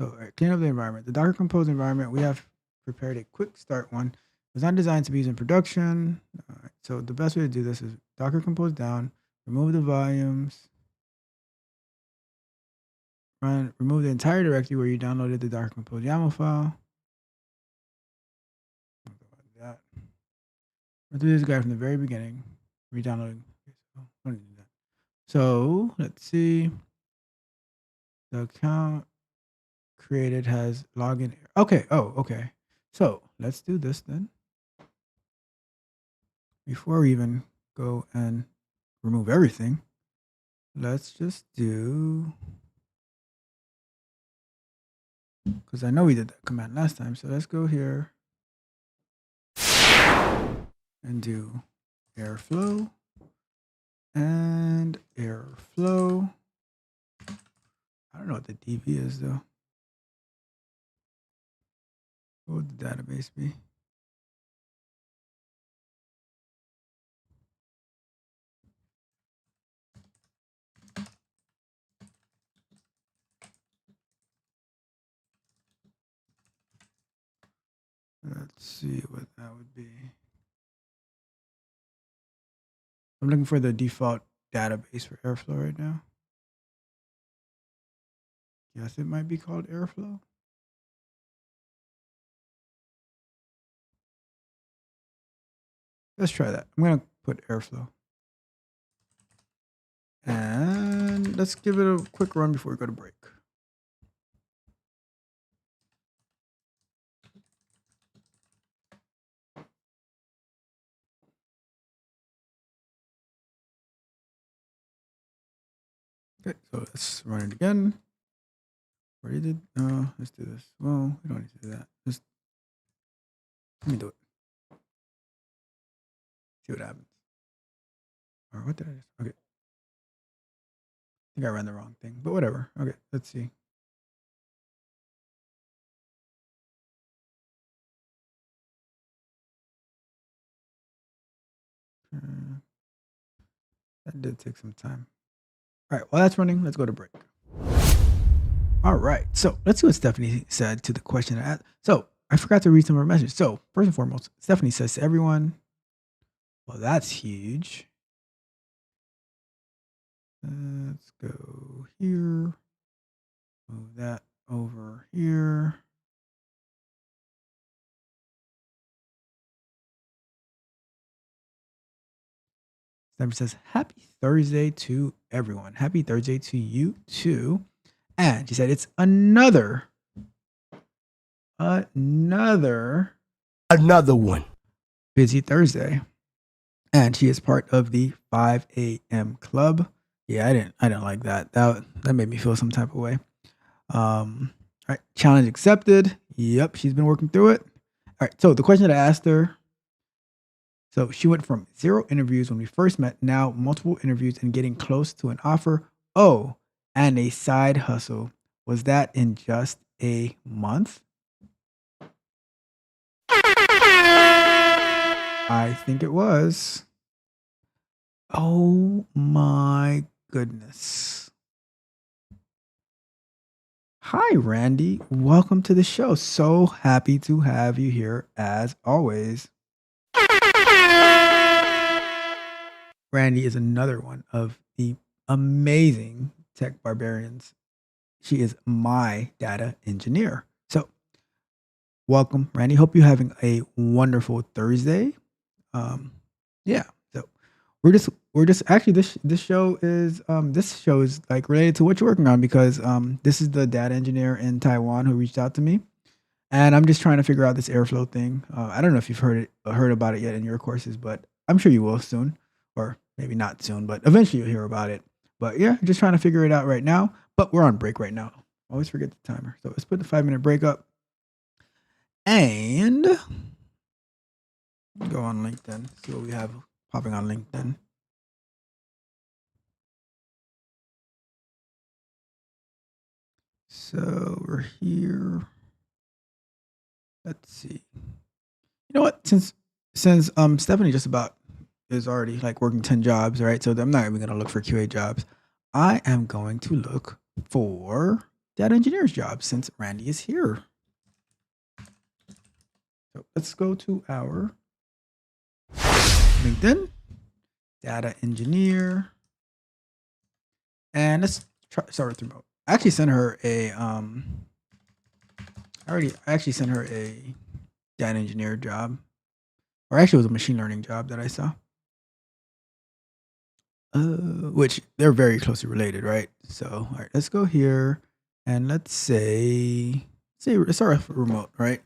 So clean up the environment. The Docker Compose environment, we have prepared a quick start one. It's not designed to be used in production. All right, so the best way to do this is Docker Compose down, remove the volumes, remove the entire directory where you downloaded the Docker Compose YAML file. That. We'll do this guy from the very beginning. Re-downloading. So let's see. The account created has login. Okay. Oh, okay. So let's do this then. Before we even go and remove everything, let's just do, because I know we did that command last time. So let's go here and do Airflow and Airflow. I don't know what the DB is though. What would the database be? Let's see what that would be. I'm looking for the default database for Airflow right now. Yes, it might be called Airflow. Let's try that. I'm going to put Airflow. And let's give it a quick run before we go to break. Okay, so let's run it again. Already did. Let's do this. Well, we don't need to do that. Just let me do it. See what happens. Or what did I just? Okay. I think I ran the wrong thing, but whatever. Okay, let's see. That did take some time. All right, while that's running, let's go to break. All right, so let's see what Stephanie said to the question I asked. So I forgot to read some of her messages. So first and foremost, Stephanie says to everyone, well, that's huge. Let's go here. Move that over here. Stephanie says, happy Thursday to everyone. Happy Thursday to you too. And she said, it's another one busy Thursday. And she is part of the 5 a.m. club. Yeah, I didn't like that. That made me feel some type of way. All right, challenge accepted. Yep, she's been working through it. All right, so the question that I asked her, so she went from 0 interviews when we first met, now multiple interviews and getting close to an offer. Oh, and a side hustle. Was that in just a month? I think it was. Oh my goodness. Hi, Randy. Welcome to the show. So happy to have you here as always. Randy is another one of the amazing tech barbarians. She is my data engineer. So, welcome, Randy. Hope you're having a wonderful Thursday. Yeah. So we're just actually this show is like related to what you're working on because this is the data engineer in Taiwan who reached out to me, and I'm just trying to figure out this Airflow thing. I don't know if you've heard about it yet in your courses, but I'm sure you will soon, or maybe not soon, but eventually you'll hear about it. But yeah, just trying to figure it out right now. But we're on break right now. Always forget the timer. So let's put the 5-minute break up and go on LinkedIn. See what we have popping on LinkedIn. So we're here. Let's see. You know what? Since Stephanie just about is already like working 10 jobs, right? So I'm not even gonna look for QA jobs. I am going to look for data engineers jobs since Randy is here. So let's go to our LinkedIn, data engineer, and let's start with remote. I actually sent her a I actually sent her a data engineer job, or actually it was a machine learning job that I saw. Which they're very closely related, right? So, all right, let's go here and let's say let's start with remote, right?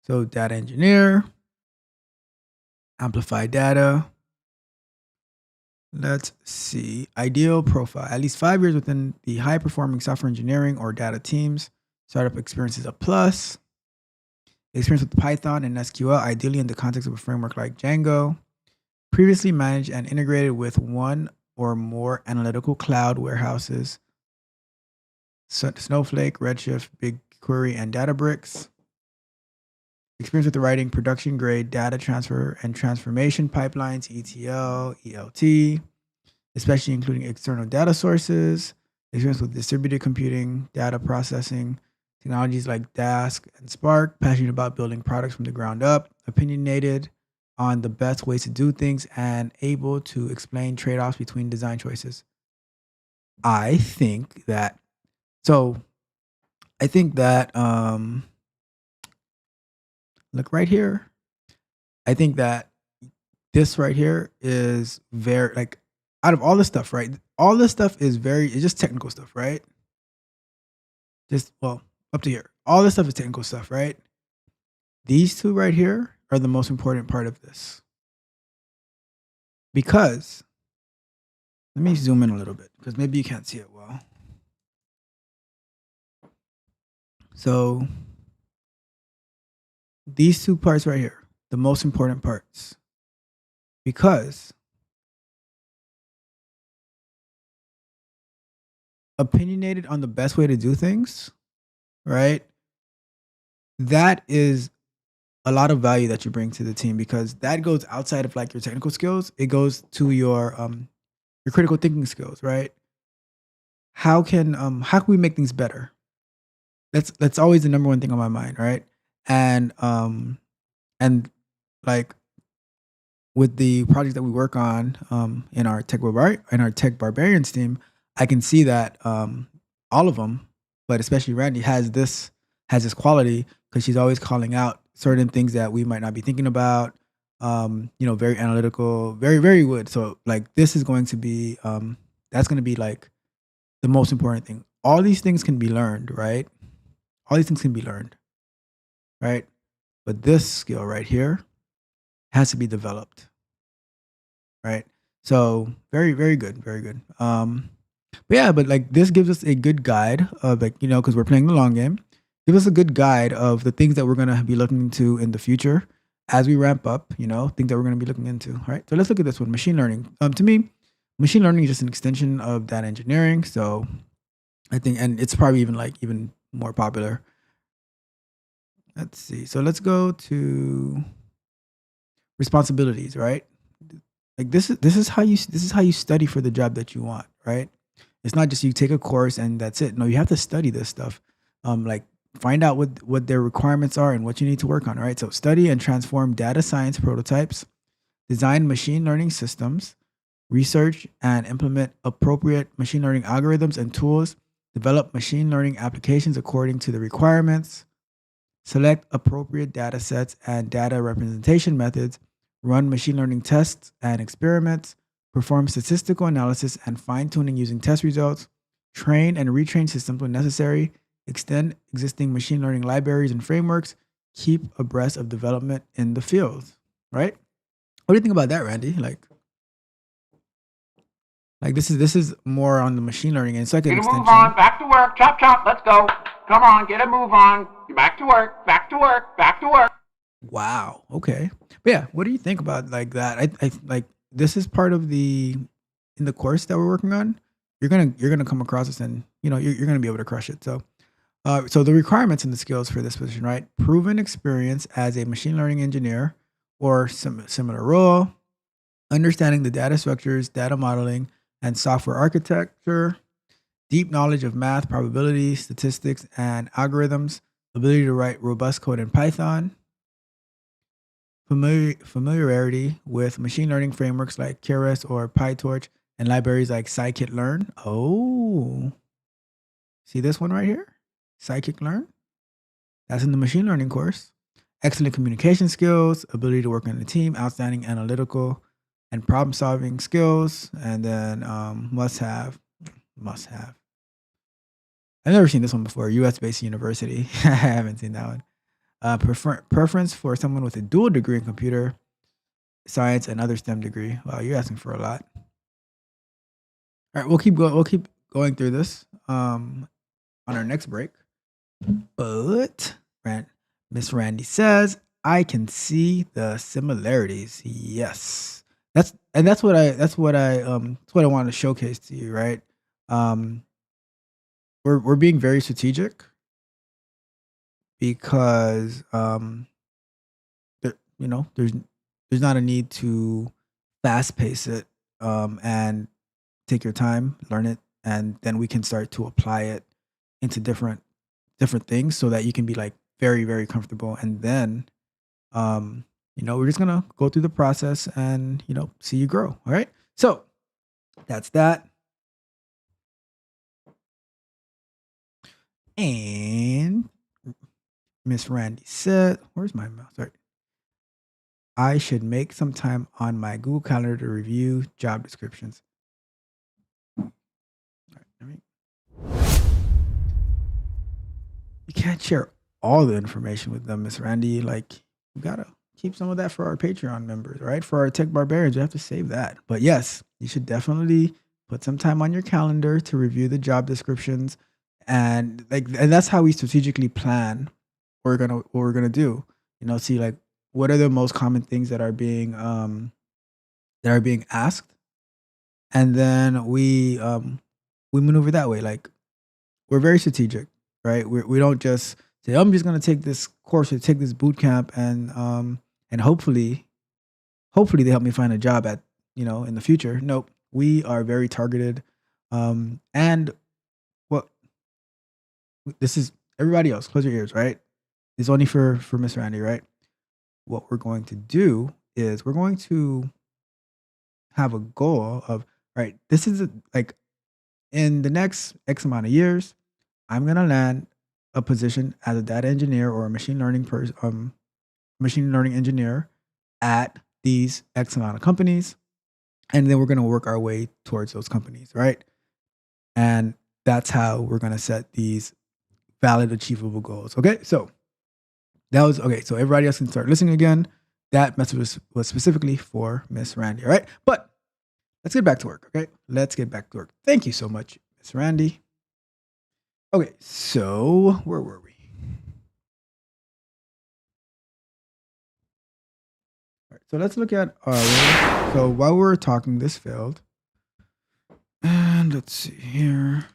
So data engineer, amplify data. Let's see. Ideal profile. At least 5 years within the high performing software engineering or data teams. Startup experience is a plus. Experience with Python and SQL, ideally in the context of a framework like Django. Previously managed and integrated with one or more analytical cloud warehouses. Snowflake, Redshift, BigQuery, and Databricks. Experience with writing production grade data transfer and transformation pipelines, ETL, ELT, especially including external data sources. Experience with distributed computing, data processing, technologies like Dask and Spark. Passionate about building products from the ground up. Opinionated on the best ways to do things and able to explain trade-offs between design choices. I think that look right here. I think that this right here is very like out of all this stuff, right? All this stuff is it's just technical stuff, right? Just well, up to here. All this stuff is technical stuff, right? These two right here are the most important part of this. Because let me zoom in a little bit because maybe you can't see it well. So these two parts right here, the most important parts, because opinionated on the best way to do things, right? That is a lot of value that you bring to the team because that goes outside of like your technical skills. It goes to your critical thinking skills, right? How can we make things better? That's always the number one thing on my mind, right? And like with the projects that we work on in our tech barbarians team, I can see that all of them, but especially Randy has this quality because she's always calling out certain things that we might not be thinking about. Very analytical, very very good. So like this is going to be that's going to be like the most important thing. All these things can be learned, right? All these things can be learned, right? But this skill right here has to be developed, right? So very, very good, very good. But like this gives us a good guide of like, because we're playing the long game, give us a good guide of the things that we're going to be looking into in the future as we ramp up, things that we're going to be looking into, all right? So let's look at this one, machine learning. To me, machine learning is just an extension of data engineering. So I think, and it's probably even more popular. let's see. So let's go to responsibilities, right? Like this is how you study for the job that you want, right? It's not just you take a course and that's it. No, you have to study this stuff. Like find out what their requirements are and what you need to work on, right? So study and transform data science prototypes, design machine learning systems, research and implement appropriate machine learning algorithms and tools, develop machine learning applications according to the requirements, select appropriate data sets and data representation methods, run machine learning tests and experiments, perform statistical analysis and fine tuning using test results, train and retrain systems when necessary, extend existing machine learning libraries and frameworks, keep abreast of development in the field, right? What do you think about that, Randy? Like this is more on the machine learning and it's like an Get a move extension. on. Back to work. Chop, chop. Let's go. Come on. Get a move on. Back to work. Back to work. Back to work. Wow. Okay. But yeah, what do you think about like that? I like this is part of the in the course that we're working on. You're gonna come across this and you're gonna be able to crush it. So so the requirements and the skills for this position, right? Proven experience as a machine learning engineer or some similar role, understanding the data structures, data modeling, and software architecture, deep knowledge of math, probability, statistics, and algorithms, ability to write robust code in Python, familiarity with machine learning frameworks like Keras or PyTorch, and libraries like scikit-learn. Oh, see this one right here? Scikit-learn. That's in the machine learning course. Excellent communication skills, ability to work in a team, outstanding analytical and problem solving skills, and then must have. I've never seen this one before. US based university. I haven't seen that one. Preference for someone with a dual degree in computer science and other STEM degree. Wow, you're asking for a lot. All right, we'll keep going through this on our next break. But Miss Randy says, I can see the similarities. Yes. That's what I wanted to showcase to you, right? We're being very strategic because there's not a need to fast pace it and take your time, learn it, and then we can start to apply it into different things so that you can be like very, very comfortable. And then we're just gonna go through the process and see you grow. All right. So that's that. And Miss Randy said, where's my mouse? Sorry. I should make some time on my Google Calendar to review job descriptions. All right, you can't share all the information with them, Miss Randy. Like, you gotta keep some of that for our Patreon members, right? For our Tech Barbarians, you have to save that. But yes, you should definitely put some time on your calendar to review the job descriptions, and that's how we strategically plan what we're gonna do. See like what are the most common things that are being asked, and then we maneuver that way. Like we're very strategic, right? We don't just say, I'm just gonna take this course or take this boot camp and hopefully they help me find a job at in the future. Nope, we are very targeted, and what this is everybody else. Close your ears, right? It's only for Miss Randy, right? What we're going to do is we're going to have a goal of, right, this is like in the next X amount of years, I'm gonna land a position as a data engineer or a machine learning engineer at these X amount of companies, and then we're gonna work our way towards those companies, right? And that's how we're gonna set these valid, achievable goals. Okay, so that was okay. So everybody else can start listening again. That message was specifically for Miss Randy. All right, but let's get back to work. Okay, let's get back to work. Thank you so much, Miss Randy. Okay, so where were we? All right, so let's look at our. So while we're talking, this failed, and let's see here.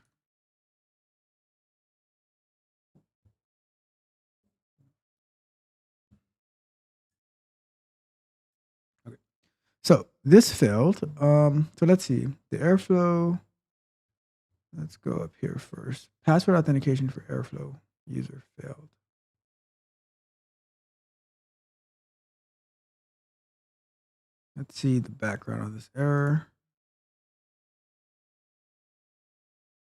So this failed. So let's see. The Airflow. Let's go up here first. Password authentication for Airflow user failed. Let's see the background of this error.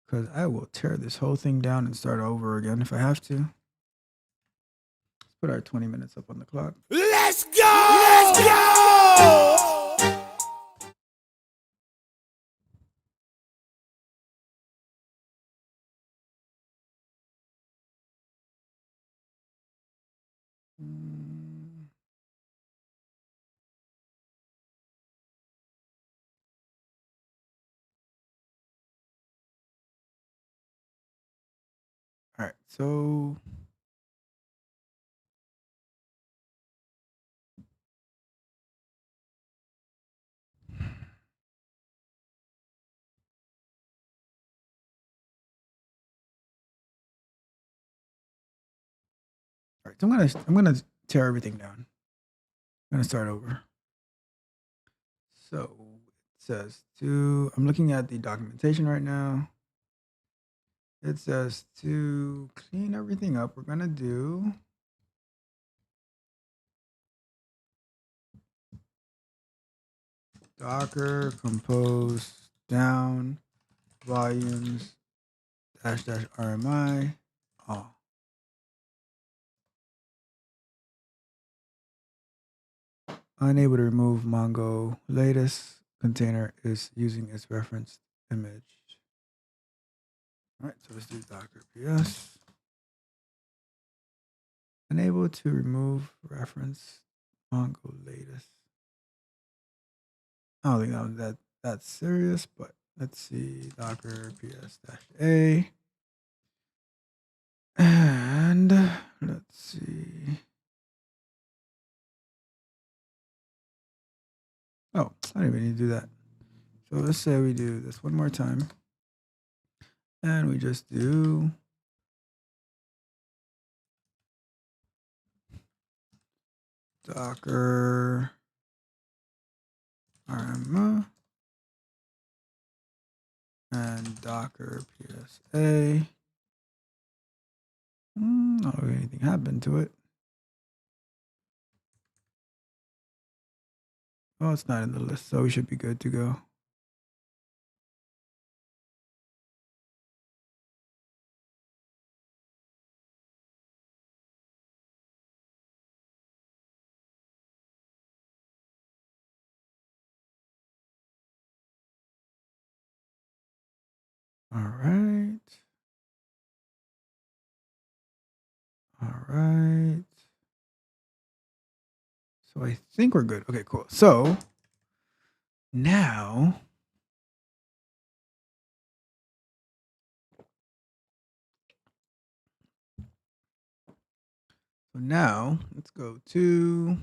Because I will tear this whole thing down and start over again if I have to. Let's put our 20 minutes up on the clock. Let's go! Let's go! All right, so all right, so I'm gonna tear everything down. I'm gonna start over. So it says I'm looking at the documentation right now. It says to clean everything up, we're gonna do Docker compose down volumes -- RMI. Oh. Unable to remove Mongo latest container is using its reference image. All right, so let's do Docker PS. Unable to remove reference Mongo latest. I don't think that's serious, but let's see. Docker PS-A. And let's see. Oh, I don't even need to do that. So let's say we do this one more time. And we just do Docker RMA and Docker PSA. Not really anything happened to it. Oh, it's not in the list, so we should be good to go. All right. All right. So I think we're good. Okay, cool. So now let's go to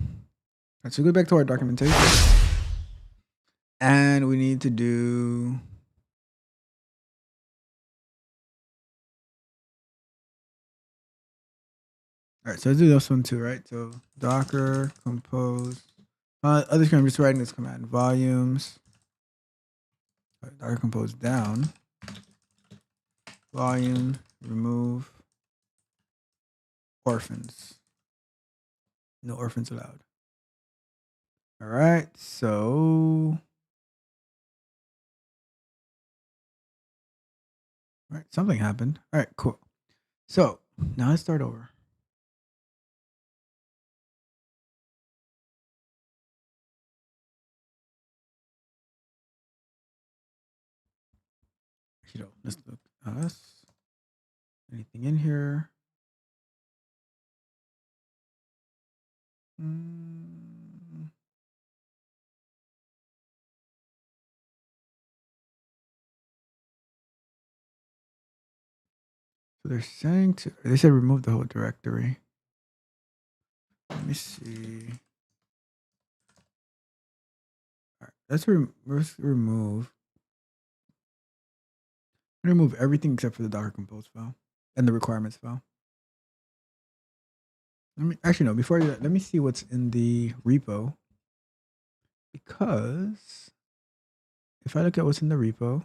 let's go back to our documentation. And we need to do all right, so let's do this one too, right? So Docker compose. Other screen, I'm just writing this command. Volumes. Docker compose down. Volume. Remove. Orphans. No orphans allowed. All right, so. All right, something happened. All right, cool. So now let's start over. Let's look at us. Anything in here? So they're saying they said remove the whole directory. Let me see. All right, let's remove. Remove everything except for the Docker compose file and the requirements file. Before I do that, let me see what's in the repo. because if I look at what's in the repo,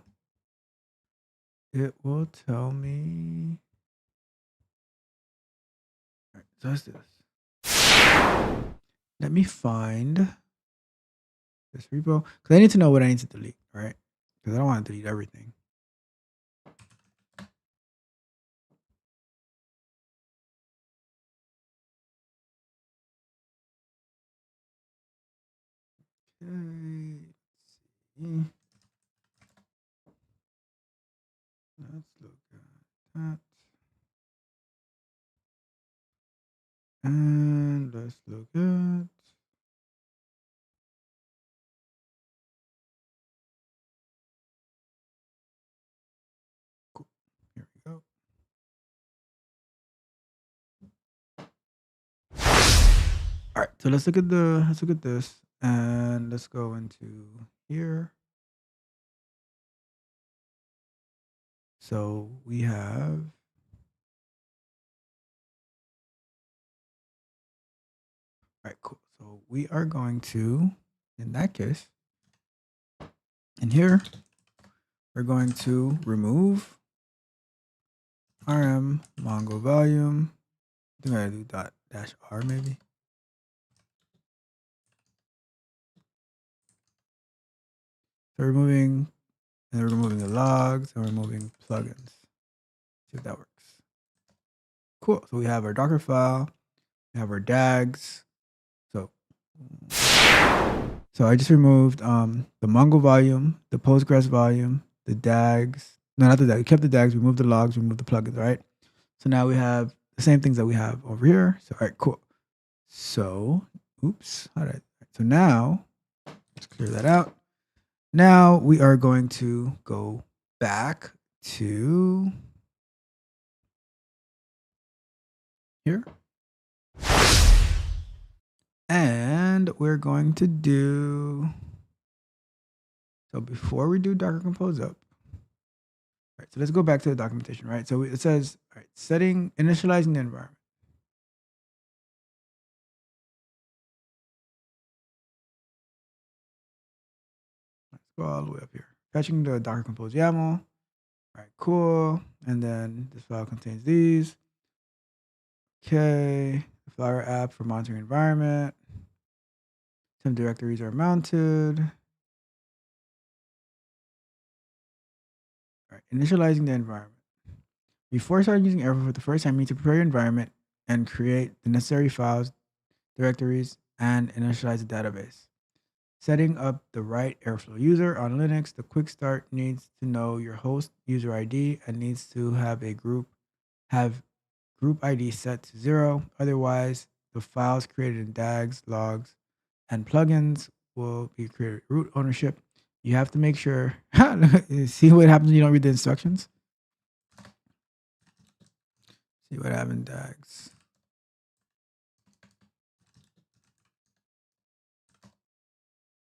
it will tell me. All right, so let's do this. Let me find this repo because I need to know what I need to delete, right? Because I don't want to delete everything. Okay, let's see. Let's look at that. And let's look at. Cool. Here we go. All right, so let's look at this, and let's go into here. So we have. All right, cool. So we are going to, in that case, in here, we're going to remove rm mongo volume. I think I gotta do -r maybe. So we're removing, and we're removing the logs, and we're removing plugins. See if that works. Cool. So we have our Docker file, we have our DAGs. So I just removed the Mongo volume, the Postgres volume, the DAGs. No, not the DAGs. We kept the DAGs, removed the logs, removed the plugins, right? So now we have the same things that we have over here. So, all right, cool. So, oops. All right. So now, let's clear that out. Now we are going to go back to here. And we're going to do, so before we do Docker Compose up, all right, so let's go back to the documentation, right? So it says, all right, initializing the environment. Let's go all the way up here. Fetching the Docker Compose YAML. All right, cool. And then this file contains these. Okay, the Flower app for monitoring environment. Some directories are mounted. All right, initializing the environment. Before starting using Airflow for the first time, you need to prepare your environment and create the necessary files, directories, and initialize the database. Setting up the right Airflow user on Linux, the quick start needs to know your host user ID and needs to have group ID set to 0. Otherwise, the files created in DAGs, logs, and plugins will be created root ownership. You have to make sure, see what happens when you don't read the instructions? See what happens in DAGs.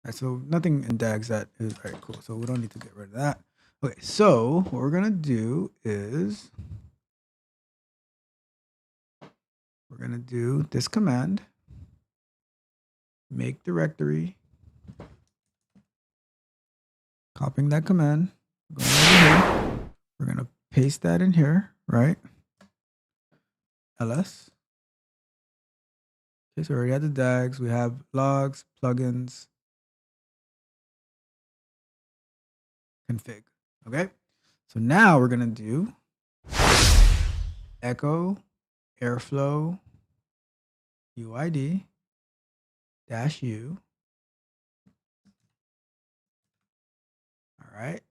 All right, so nothing in DAGs that is, all right, cool. So we don't need to get rid of that. Okay, so what we're gonna do is we're gonna do this command, make directory, copying that command, going over here. We're gonna paste that in here, right? ls. Okay, so we already have the DAGs, we have logs, plugins, config. Okay, so now we're gonna do echo airflow uid -u. All right.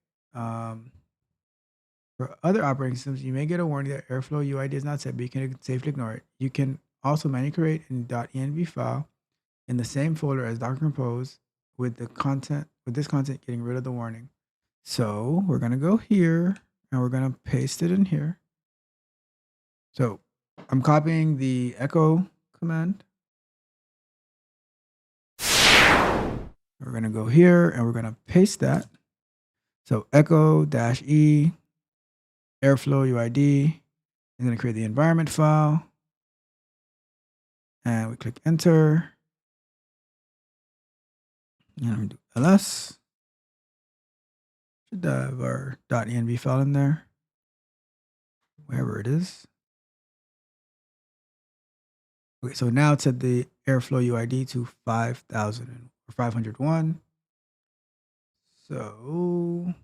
For other operating systems, you may get a warning that Airflow UID is not set, but you can safely ignore it. You can also manually create an .env file in the same folder as Docker Compose with this content getting rid of the warning. So we're gonna go here and we're gonna paste it in here. So I'm copying the echo command. We're gonna go here and we're gonna paste that. So echo -e Airflow UID is going to create the environment file. And we click enter. And I'm gonna do ls. Should have our .env file in there, wherever it is. Okay, so now it set the Airflow UID to 5,000 or 501. So